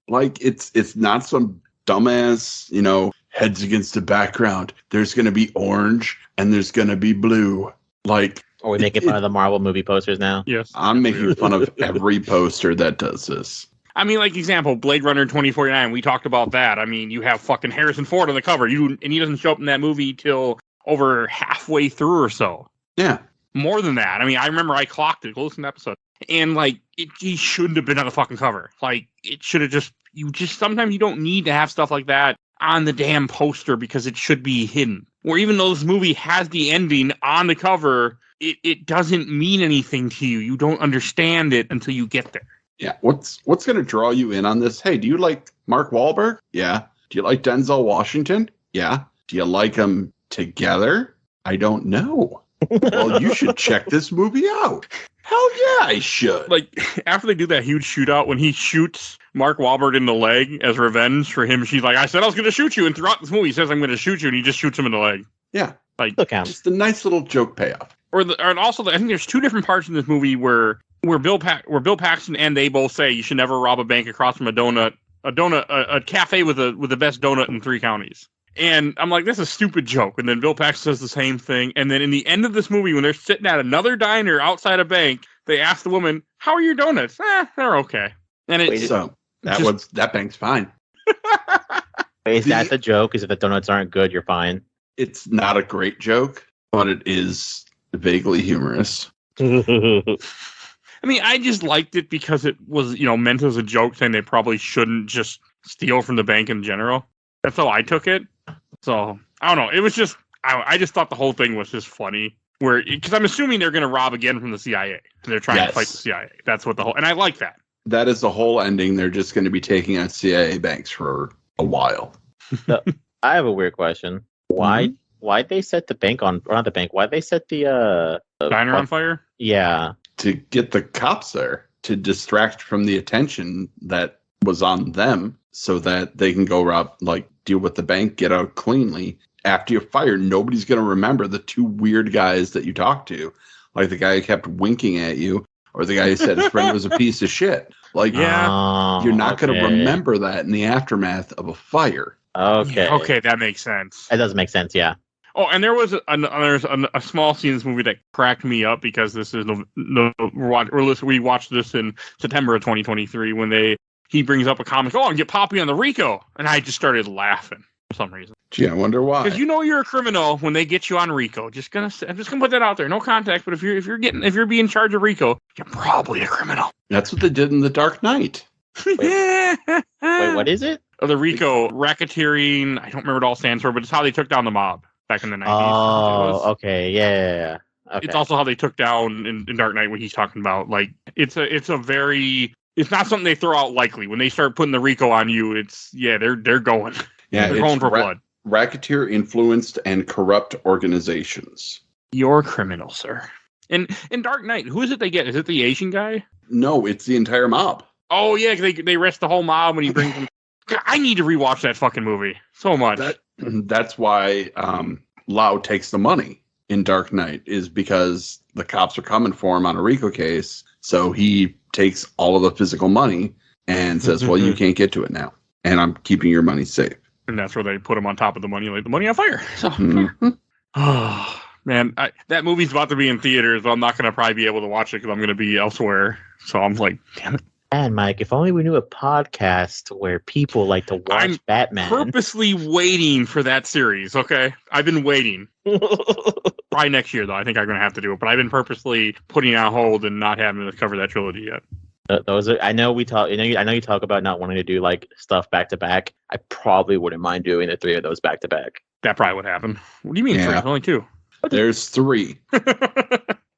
like it's not some dumbass, you know, heads against the background. There's gonna be orange and there's gonna be blue. Like, Are we making fun of the Marvel movie posters now? Yes. I'm making fun of every poster that does this. I mean, like, example, Blade Runner 2049, we talked about that. I mean, you have fucking Harrison Ford on the cover, and he doesn't show up in that movie till over halfway through or so. Yeah. More than that. I mean, I remember I clocked it, go listen to the episode, and, like, he shouldn't have been on the fucking cover. Like, it should have sometimes you don't need to have stuff like that on the damn poster because it should be hidden. Or even though this movie has the ending on the cover, it doesn't mean anything to you. You don't understand it until you get there. Yeah. What's going to draw you in on this? Hey, do you like Mark Wahlberg? Yeah. Do you like Denzel Washington? Yeah. Do you like them together? I don't know. Well, you should check this movie out. Hell yeah, I should. Like, after they do that huge shootout, when he shoots Mark Wahlberg in the leg as revenge for him, she's like, I said I was going to shoot you. And throughout this movie, he says, I'm going to shoot you. And he just shoots him in the leg. Yeah. Like, Look out. Just a nice little joke payoff. And also, I think there's two different parts in this movie where Bill Paxton and they both say you should never rob a bank across from a cafe with the best donut in 3 counties. And I'm like, this is a stupid joke. And then Bill Paxton says the same thing. And then in the end of this movie, when they're sitting at another diner outside a bank, they ask the woman, how are your donuts? They're okay. And that bank's fine. Is that the joke? Is if the donuts aren't good, you're fine? It's not a great joke, but it is vaguely humorous. I mean, I just liked it because it was, you know, meant as a joke, saying they probably shouldn't just steal from the bank in general. That's how I took it. So, I don't know. It was just, I just thought the whole thing was just funny. Because I'm assuming they're going to rob again from the CIA. And they're trying to fight the CIA. That's what and I like that. That is the whole ending. They're just going to be taking out CIA banks for a while. So, I have a weird question. Why'd they set the bank on, or not the bank, why'd they set the diner on fire? Yeah. To get the cops there, to distract from the attention that was on them, so that they can go deal with the bank, get out cleanly. After you're fired, nobody's going to remember the 2 weird guys that you talked to. Like the guy who kept winking at you, or the guy who said his friend was a piece of shit. Like, you're not going to remember that in the aftermath of a fire. Okay. Okay, that makes sense. It does make sense, yeah. Oh, and there's a small scene in this movie that cracked me up because this is we watched this in September of 2023 when he brings up a comment. Oh, and get Poppy on the Rico, and I just started laughing for some reason. Gee, I wonder why. Because you're a criminal when they get you on Rico. I'm just gonna put that out there. No context, but if you're being in charge of Rico, you're probably a criminal. That's what they did in The Dark Knight. Wait, what is it? The Rico racketeering. I don't remember what it all stands for, but it's how they took down the mob back in the 90s. Oh, okay, yeah. Okay. It's also how they took down in Dark Knight what he's talking about. Like it's not something they throw out lightly. When they start putting the Rico on you, they're going. Yeah, they're going for blood. Racketeer influenced and corrupt organizations. You're criminal, sir. And in Dark Knight, who is it they get? Is it the Asian guy? No, it's the entire mob. Oh yeah, they arrest the whole mob when he brings them. I need to rewatch that fucking movie so much. That's why Lau takes the money in Dark Knight, is because the cops are coming for him on a RICO case. So he takes all of the physical money and says, well, you can't get to it now. And I'm keeping your money safe. And that's where they put him on top of the money, like the money on fire. So, oh, man, that movie's about to be in theaters, but I'm not going to probably be able to watch it because I'm going to be elsewhere. So I'm like, damn it. And Mike, if only we knew a podcast where people like to watch Batman. Purposely waiting for that series, okay? I've been waiting. Probably next year, though. I think I'm going to have to do it. But I've been purposely putting it on hold and not having to cover that trilogy yet. Those are, I know we talk. I know you talk about not wanting to do like stuff back to back. I probably wouldn't mind doing the three of those back to back. That probably would happen. What do you mean? Yeah. Three? Only two. There's three.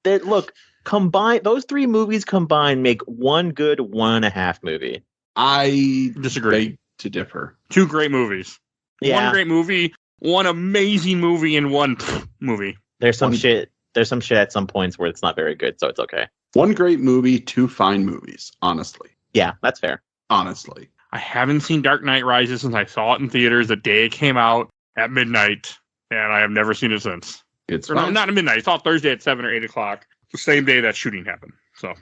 Look, combine those three movies combined make one good 1.5 movie. I disagree. Beg to differ. Two great movies. Yeah. One great movie, one amazing movie, and one movie. There's some shit at some points where it's not very good, so it's okay. One great movie, two fine movies, honestly. Yeah, that's fair. Honestly. I haven't seen Dark Knight Rises since I saw it in theaters the day it came out at midnight, and I have never seen it since. It's not at midnight. I saw it Thursday at 7 or 8 o'clock, the same day that shooting happened. So,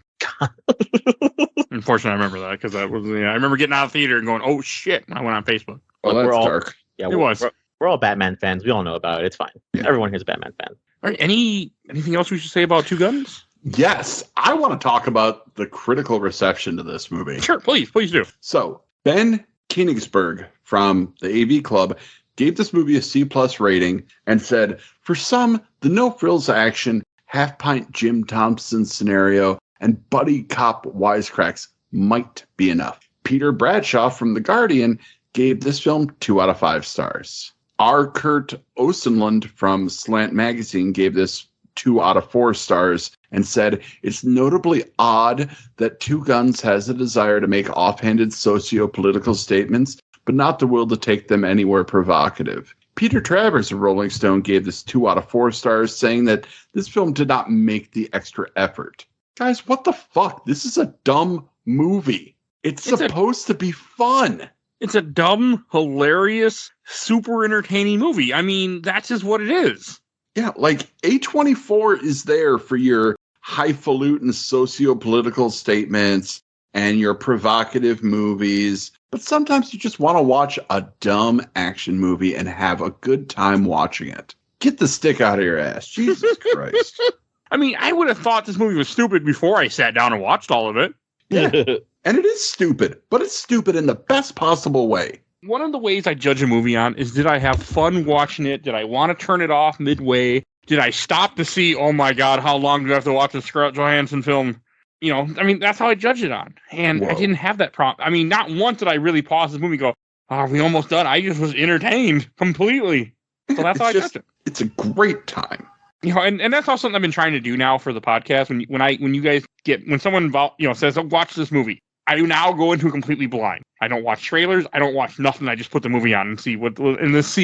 unfortunately, I remember that because that was. I remember getting out of the theater and going, "Oh shit!" I went on Facebook. Well, Look, that's dark. Yeah, it was. We're all Batman fans. We all know about it. It's fine. Yeah. Everyone here's a Batman fan. All right. Anything else we should say about Two Guns? Yes, I want to talk about the critical reception to this movie. Sure, please do. So, Ben Koenigsberg from the AV Club gave this movie a C+ rating and said, for some, the no-frills action, half-pint Jim Thompson scenario, and buddy cop wisecracks might be enough. Peter Bradshaw from The Guardian gave this film 2 out of 5 stars. R. Kurt Osenlund from Slant Magazine gave this 2 out of 4 stars and said, it's notably odd that Two Guns has a desire to make offhanded socio-political statements, but not the will to take them anywhere provocative. Peter Travers of Rolling Stone gave this 2 out of 4 stars, saying that this film did not make the extra effort. Guys, what the fuck? This is a dumb movie. It's supposed to be fun. It's a dumb, hilarious, super entertaining movie. I mean, that's just what it is. Yeah, like A24 is there for your highfalutin socio-political statements and your provocative movies, but sometimes you just want to watch a dumb action movie and have a good time watching it. Get the stick out of your ass. Jesus Christ. I mean, I would have thought this movie was stupid before I sat down and watched all of it. Yeah. And it is stupid, but it's stupid in the best possible way. One of the ways I judge a movie on is, did I have fun watching it? Did I want to turn it off midway? Did I stop to see, oh my God, how long do I have to watch a Scarlett Johansson film? You know, I mean, that's how I judge it on. And I didn't have that problem. I mean, not once did I really pause this movie and go, oh, are we almost done? I just was entertained completely. So that's how I judged it. It's a great time. You know, and that's also something I've been trying to do now for the podcast. When someone says, oh, watch this movie, I now go into it completely blind. I don't watch trailers. I don't watch nothing. I just put the movie on and see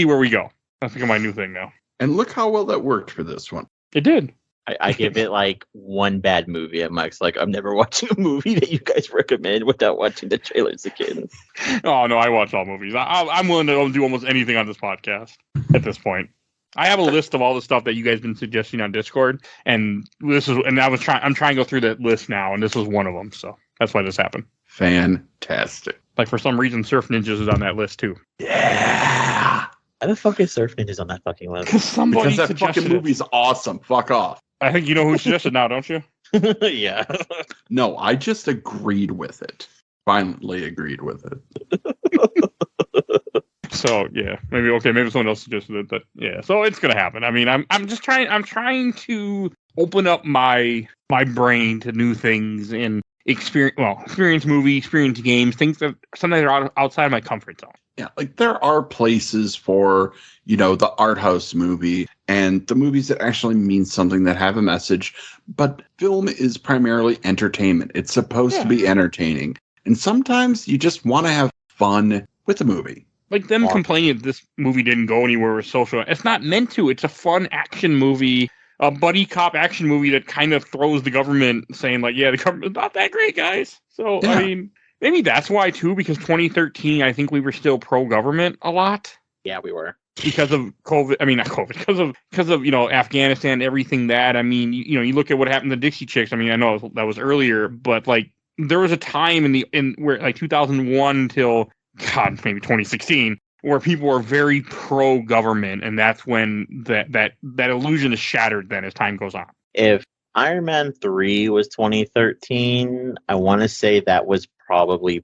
where we go. That's my new thing now. And look how well that worked for this one. It did. I give it like one bad movie. And Mike's like, I'm never watching a movie that you guys recommend without watching the trailers again. Oh no, I watch all movies. I'm willing to do almost anything on this podcast at this point. I have a list of all the stuff that you guys have been suggesting on Discord, and I'm trying to go through that list now, and this was one of them. So that's why this happened. Fantastic. Like for some reason, Surf Ninjas is on that list too. Yeah. Why the fuck is Surf Ninjas on that fucking list? Because somebody Because that suggested fucking movie's awesome. Fuck off. I think you know who suggested now, don't you? Yeah. No, I just agreed with it. Finally agreed with it. So yeah, maybe someone else suggested it, but yeah. So it's gonna happen. I mean, I'm trying to open up my brain to new things and experience movies, experience games, things that sometimes are outside my comfort zone. Yeah, like there are places for, the art house movie and the movies that actually mean something, that have a message, but film is primarily entertainment. It's supposed to be entertaining. And sometimes you just want to have fun with a movie. Like them complaining that this movie didn't go anywhere with social. It's not meant to. It's a fun action movie, a buddy cop action movie that kind of throws the government, saying like, yeah, the government's not that great, guys. So, yeah. I mean, maybe that's why too, because 2013, I think we were still pro-government a lot. Yeah, we were. Because of COVID. I mean, not COVID. Because of Afghanistan, everything that. I mean, you look at what happened to Dixie Chicks. I mean, I know that was earlier, but like there was a time in where like 2001 till maybe 2016, where people were very pro-government, and that's when that illusion is shattered then as time goes on. If Iron Man 3 was 2013, I want to say that was probably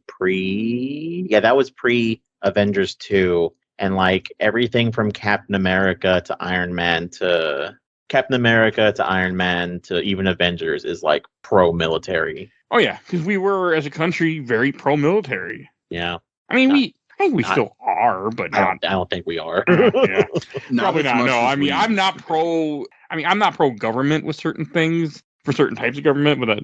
that was pre-Avengers 2, and like everything from Captain America to Iron Man to Iron Man to even Avengers is like pro-military. Oh yeah, because we were as a country very pro-military. Yeah. I mean, I think we still are, but not. I don't think we are. Yeah, Not probably not. No, I mean, I'm not pro-government with certain things for certain types of government. But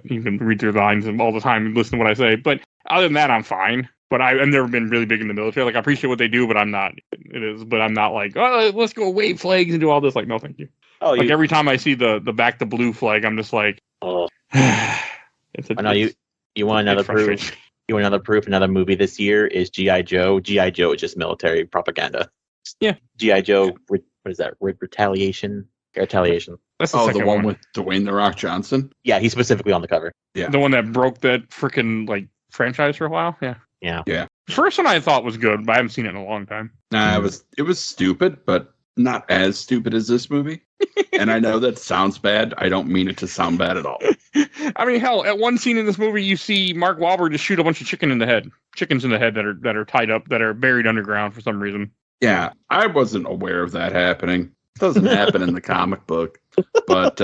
you can read through the lines all the time and listen to what I say. But other than that, I'm fine. But I've never been really big in the military. Like I appreciate what they do, but I'm not. But I'm not like, oh, let's go wave flags and do all this. Like, no, thank you. Oh, like every time I see the back the blue flag, I'm just like, oh. You want another proof? You want another proof? Another movie this year is G.I. Joe. G.I. Joe is just military propaganda. Yeah. G.I. Joe, what is that? Retaliation? Retaliation. That's the one with Dwayne "The Rock" Johnson? Yeah, he's specifically on the cover. Yeah. The one that broke that freaking like franchise for a while? Yeah. Yeah. Yeah. The first one I thought was good, but I haven't seen it in a long time. Nah, it was stupid, but not as stupid as this movie. And I know that sounds bad. I don't mean it to sound bad at all. I mean, hell, at one scene in this movie, you see Mark Wahlberg just shoot a bunch of chickens in the head that are tied up, that are buried underground for some reason. Yeah, I wasn't aware of that happening. It doesn't happen in the comic book. But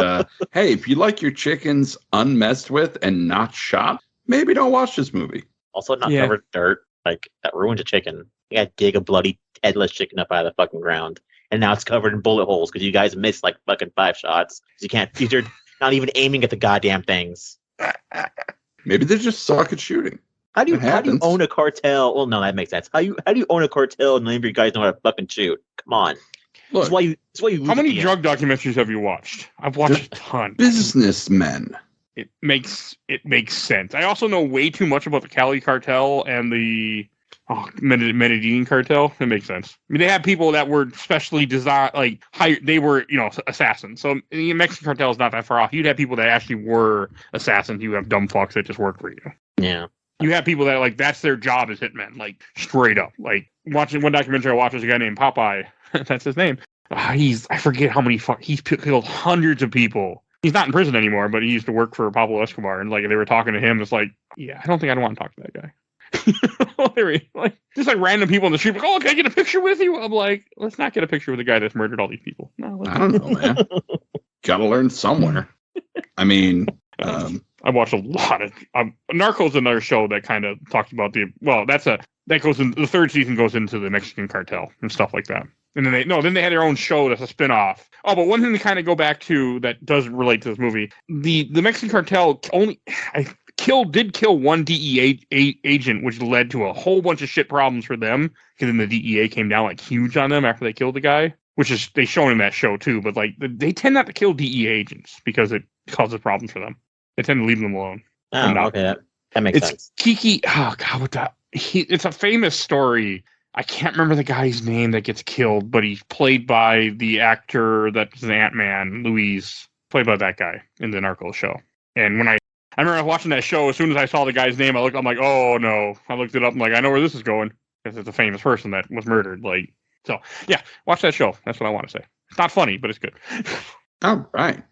hey, if you like your chickens unmessed with and not shot, maybe don't watch this movie. Also, not covered in dirt. Like, that ruins a chicken. You gotta dig a bloody headless chicken up out of the fucking ground. And now it's covered in bullet holes because you guys missed like fucking 5 shots. You're not even aiming at the goddamn things. Maybe they just suck at shooting. How do you own a cartel? Well, no, that makes sense. How do you own a cartel and none of you guys know how to fucking shoot? Come on. Look, that's why you how many drug documentaries have you watched? I've watched a ton. Businessmen. It makes sense. I also know way too much about the Cali cartel and the Medellin cartel. It makes sense. I mean, they had people that were specially designed, like hired. They were, assassins. So the Mexican cartel is not that far off. You'd have people that actually were assassins. You have dumb fucks that just work for you. Yeah. You have people that like that's their job as hitmen, like straight up. Like watching one documentary I watched was a guy named Popeye. That's his name. I forget how many he's killed hundreds of people. He's not in prison anymore, but he used to work for Pablo Escobar, and like they were talking to him. It's like, yeah, I don't think I'd want to talk to that guy. Like just like random people in the street, like, oh, can I get a picture with you? I'm like, let's not get a picture with the guy that's murdered all these people. No, I don't know, man. Gotta learn somewhere. I mean, I watched a lot of Narcos is another show that kind of talks about the third season goes into the Mexican cartel and stuff like that. And then they had their own show that's a spin-off. Oh, but one thing to kind of go back to that does relate to this movie, the Mexican cartel did kill one DEA agent, which led to a whole bunch of shit problems for them. Because then the DEA came down like huge on them after they killed the guy, which is they shown in that show too. But like they tend not to kill DEA agents because it causes problems for them. They tend to leave them alone. Oh, okay, that makes sense. Kiki. Oh God, it's a famous story. I can't remember the guy's name that gets killed, but he's played by the actor that's an Ant-Man, Luis, played by that guy in the Narcos show. And when I remember watching that show, as soon as I saw the guy's name, I'm like, oh no. I looked it up, I'm like, I know where this is going. Because it's a famous person that was murdered. Like, So yeah, watch that show. That's what I want to say. It's not funny, but it's good. All right.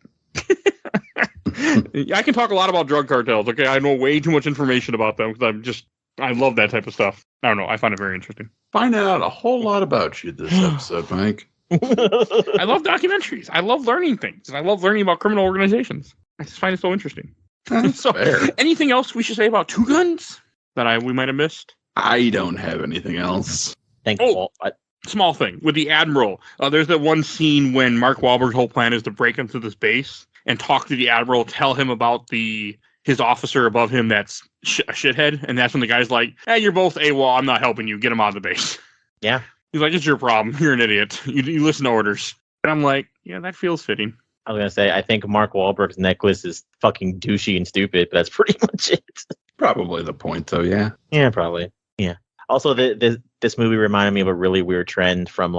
I can talk a lot about drug cartels. Okay, I know way too much information about them because I love that type of stuff. I don't know. I find it very interesting. Finding out a whole lot about you this episode, Mike. I love documentaries. I love learning things. And I love learning about criminal organizations. I just find it so interesting. That's So, fair. anything else we should say about Two Guns that we might have missed? I don't have anything else. Thank Oh. you. Small thing with the Admiral. There's that one scene when Mark Wahlberg's whole plan is to break into this base and talk to the Admiral, tell him about his officer above him that's a shithead. And that's when the guy's like, hey, you're both AWOL. I'm not helping you. Get him out of the base. Yeah. He's like, it's your problem. You're an idiot. You listen to orders. And I'm like, yeah, that feels fitting. I was going to say, I think Mark Wahlberg's necklace is fucking douchey and stupid, but that's pretty much it. Probably the point, though, yeah. Yeah, probably. Yeah. Also, this movie reminded me of a really weird trend from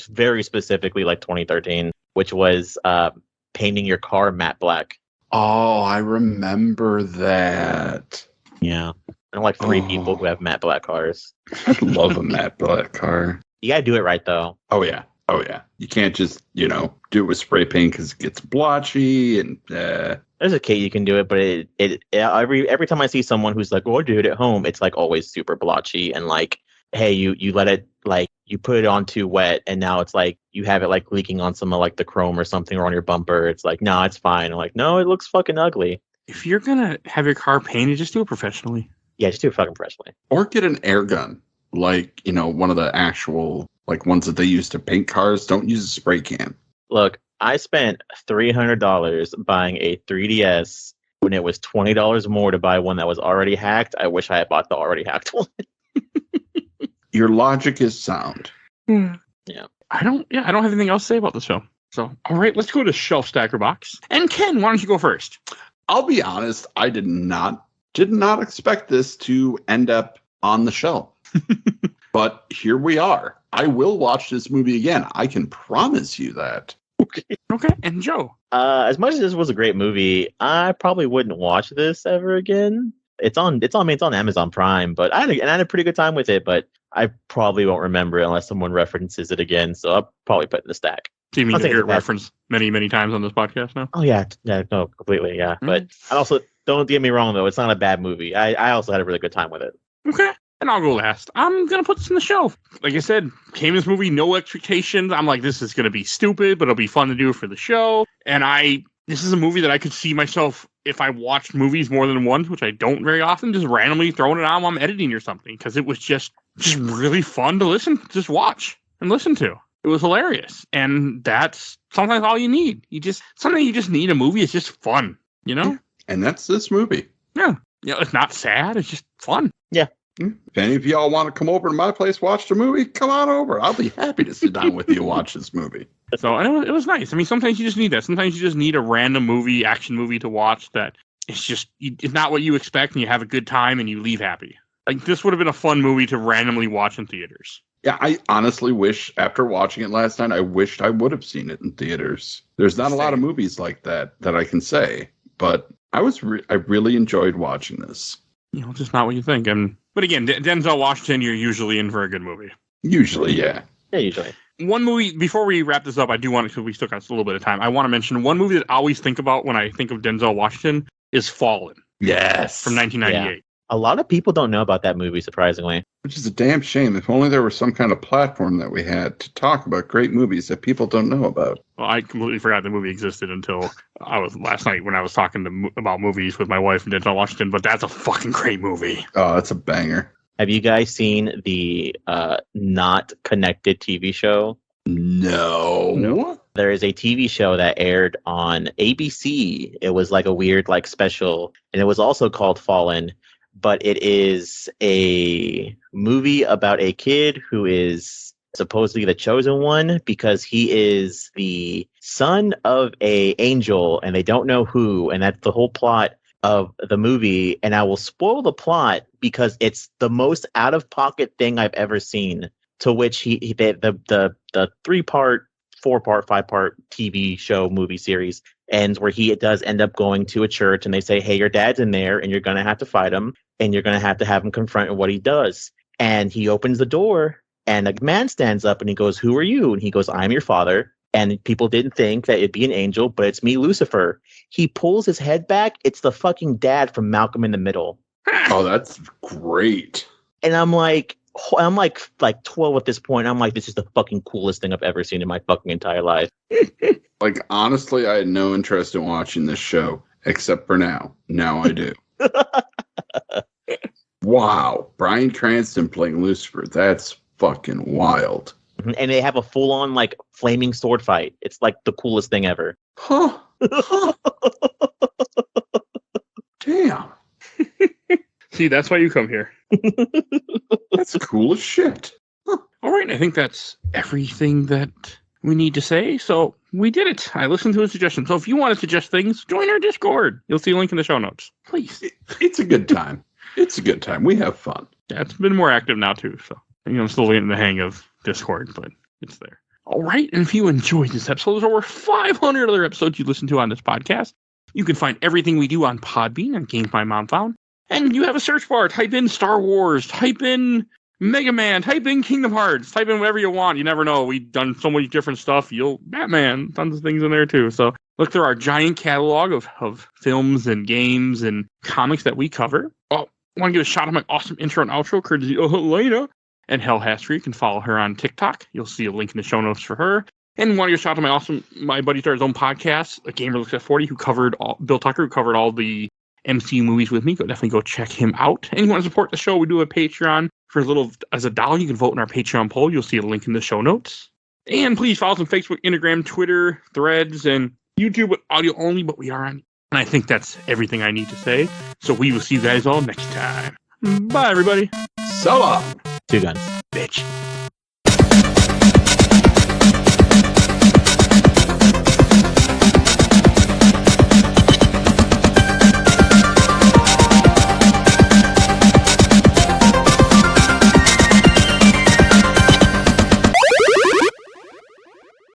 very specifically 2013, which was painting your car matte black. Oh, I remember that. Yeah. I know three people who have matte black cars. I'd love a matte black car. You gotta do it right, though. Oh, yeah. You can't just, do it with spray paint because it gets blotchy and... There's a kit you can do it, but every time I see someone who's like, "Oh, I do it at home," it's always super blotchy and hey, you let it you put it on too wet and now it's you have it leaking on some of the chrome or something or on your bumper. It's no, it's fine. I'm like, no, it looks fucking ugly. If you're gonna have your car painted, just do it professionally. Yeah, just do it fucking professionally. Or get an air gun, one of the actual ones that they use to paint cars. Don't use a spray can. Look, I spent $300 buying a 3DS when it was $20 more to buy one that was already hacked. I wish I had bought the already hacked one. Your logic is sound. Yeah. I don't have anything else to say about the show. So, all right, let's go to Shelf Stacker Box. And Ken, why don't you go first? I'll be honest, I did not expect this to end up on the shelf. But here we are. I will watch this movie again. I can promise you that. Okay, and Joe. As much as this was a great movie, I probably wouldn't watch this ever again. It's on Amazon Prime, but I had a pretty good time with it, but I probably won't remember it unless someone references it again, so I'll probably put it in the stack. Do you mean to hear it referenced many, many times on this podcast now? Oh, yeah. No, completely, yeah. Mm-hmm. But I also, don't get me wrong, though, it's not a bad movie. I also had a really good time with it. Okay. And I'll go last. I'm going to put this in the shelf. Like I said, came this movie, no expectations. I'm like, this is going to be stupid, but it'll be fun to do for the show. And this is a movie that I could see myself, if I watched movies more than once, which I don't very often, just randomly throwing it on while I'm editing or something. Because it was just really fun to just watch and listen to. It was hilarious. And that's sometimes all you need. Sometimes you just need a movie. It's just fun, And that's this movie. Yeah. It's not sad. It's just fun. Yeah. If any of y'all want to come over to my place, watch the movie, come on over. I'll be happy to sit down with you and watch this movie. So it was nice. I mean, sometimes you just need that. Sometimes you just need a random action movie to watch that it's not what you expect and you have a good time and you leave happy. This would have been a fun movie to randomly watch in theaters. Yeah, I honestly wish, after watching it last night, I wished I would have seen it in theaters. There's not a lot of movies like that I can say, but I really enjoyed watching this. Just not what you think. But again, Denzel Washington, you're usually in for a good movie. Usually, yeah. Yeah, usually. One movie, before we wrap this up, I do want to, because we still got a little bit of time, I want to mention one movie that I always think about when I think of Denzel Washington is Fallen. Yes. From 1998. Yeah. A lot of people don't know about that movie, surprisingly. Which is a damn shame. If only there was some kind of platform that we had to talk about great movies that people don't know about. Well, I completely forgot the movie existed until last night when I was talking about movies with my wife and Denzel Washington, but that's a fucking great movie. Oh, that's a banger. Have you guys seen the Not Connected TV show? No. There is a TV show that aired on ABC. It was a weird special, and it was also called Fallen. But it is a movie about a kid who is supposedly the chosen one because he is the son of an angel and they don't know who. And that's the whole plot of the movie. And I will spoil the plot because it's the most out of pocket thing I've ever seen, to which the 3-part, 4-part, 5-part TV show movie series ends where he does end up going to a church and they say, hey, your dad's in there and you're going to have to fight him and you're going to have him confront what he does. And he opens the door And a man stands up and he goes, "Who are you?" And he goes, "I'm your father." And people didn't think that it'd be an angel, but it's me, Lucifer. He pulls his head back. It's the fucking dad from Malcolm in the Middle. Oh, that's great. And I'm like 12 at this point. I'm like, this is the fucking coolest thing I've ever seen in my fucking entire life. Like, honestly, I had no interest in watching this show, except for now. Now I do. Wow. Bryan Cranston playing Lucifer. That's fucking wild. And they have a full-on, like, flaming sword fight. It's, like, the coolest thing ever. Huh. Damn. See, that's why you come here. That's cool as shit. All right, I think that's everything that we need to say. So we did it. I listened to a suggestion. So if you want to suggest things, join our Discord. You'll see a link in the show notes. Please. It's a good time. It's a good time. We have fun. Yeah, it's been more active now, too. So I'm still getting the hang of Discord, but it's there. All right, and if you enjoyed this episode, there's over 500 other episodes you listen to on this podcast. You can find everything we do on Podbean and Games My Mom Found. And you have a search bar. Type in Star Wars. Type in Mega Man. Type in Kingdom Hearts. Type in whatever you want. You never know. We've done so much different stuff. Batman. Tons of things in there, too. So look through our giant catalog of films and games and comics that we cover. Oh, I want to give a shout out to my awesome intro and outro, courtesy of Elena. And Hell Haster. You can follow her on TikTok. You'll see a link in the show notes for her. And want to give a shout out to my buddy started his own podcast, A Gamer Looks at 40, Bill Tucker, who covered all the MCU movies with me. Definitely go check him out. And you want to support the show, we do a Patreon for as $1. You can vote in our Patreon poll. You'll see a link in the show notes. And please follow us on Facebook, Instagram, Twitter, Threads, and YouTube with audio only, but we are on. And I think that's everything I need to say. So we will see you guys all next time. Bye, everybody. So long. Two guns. Bitch.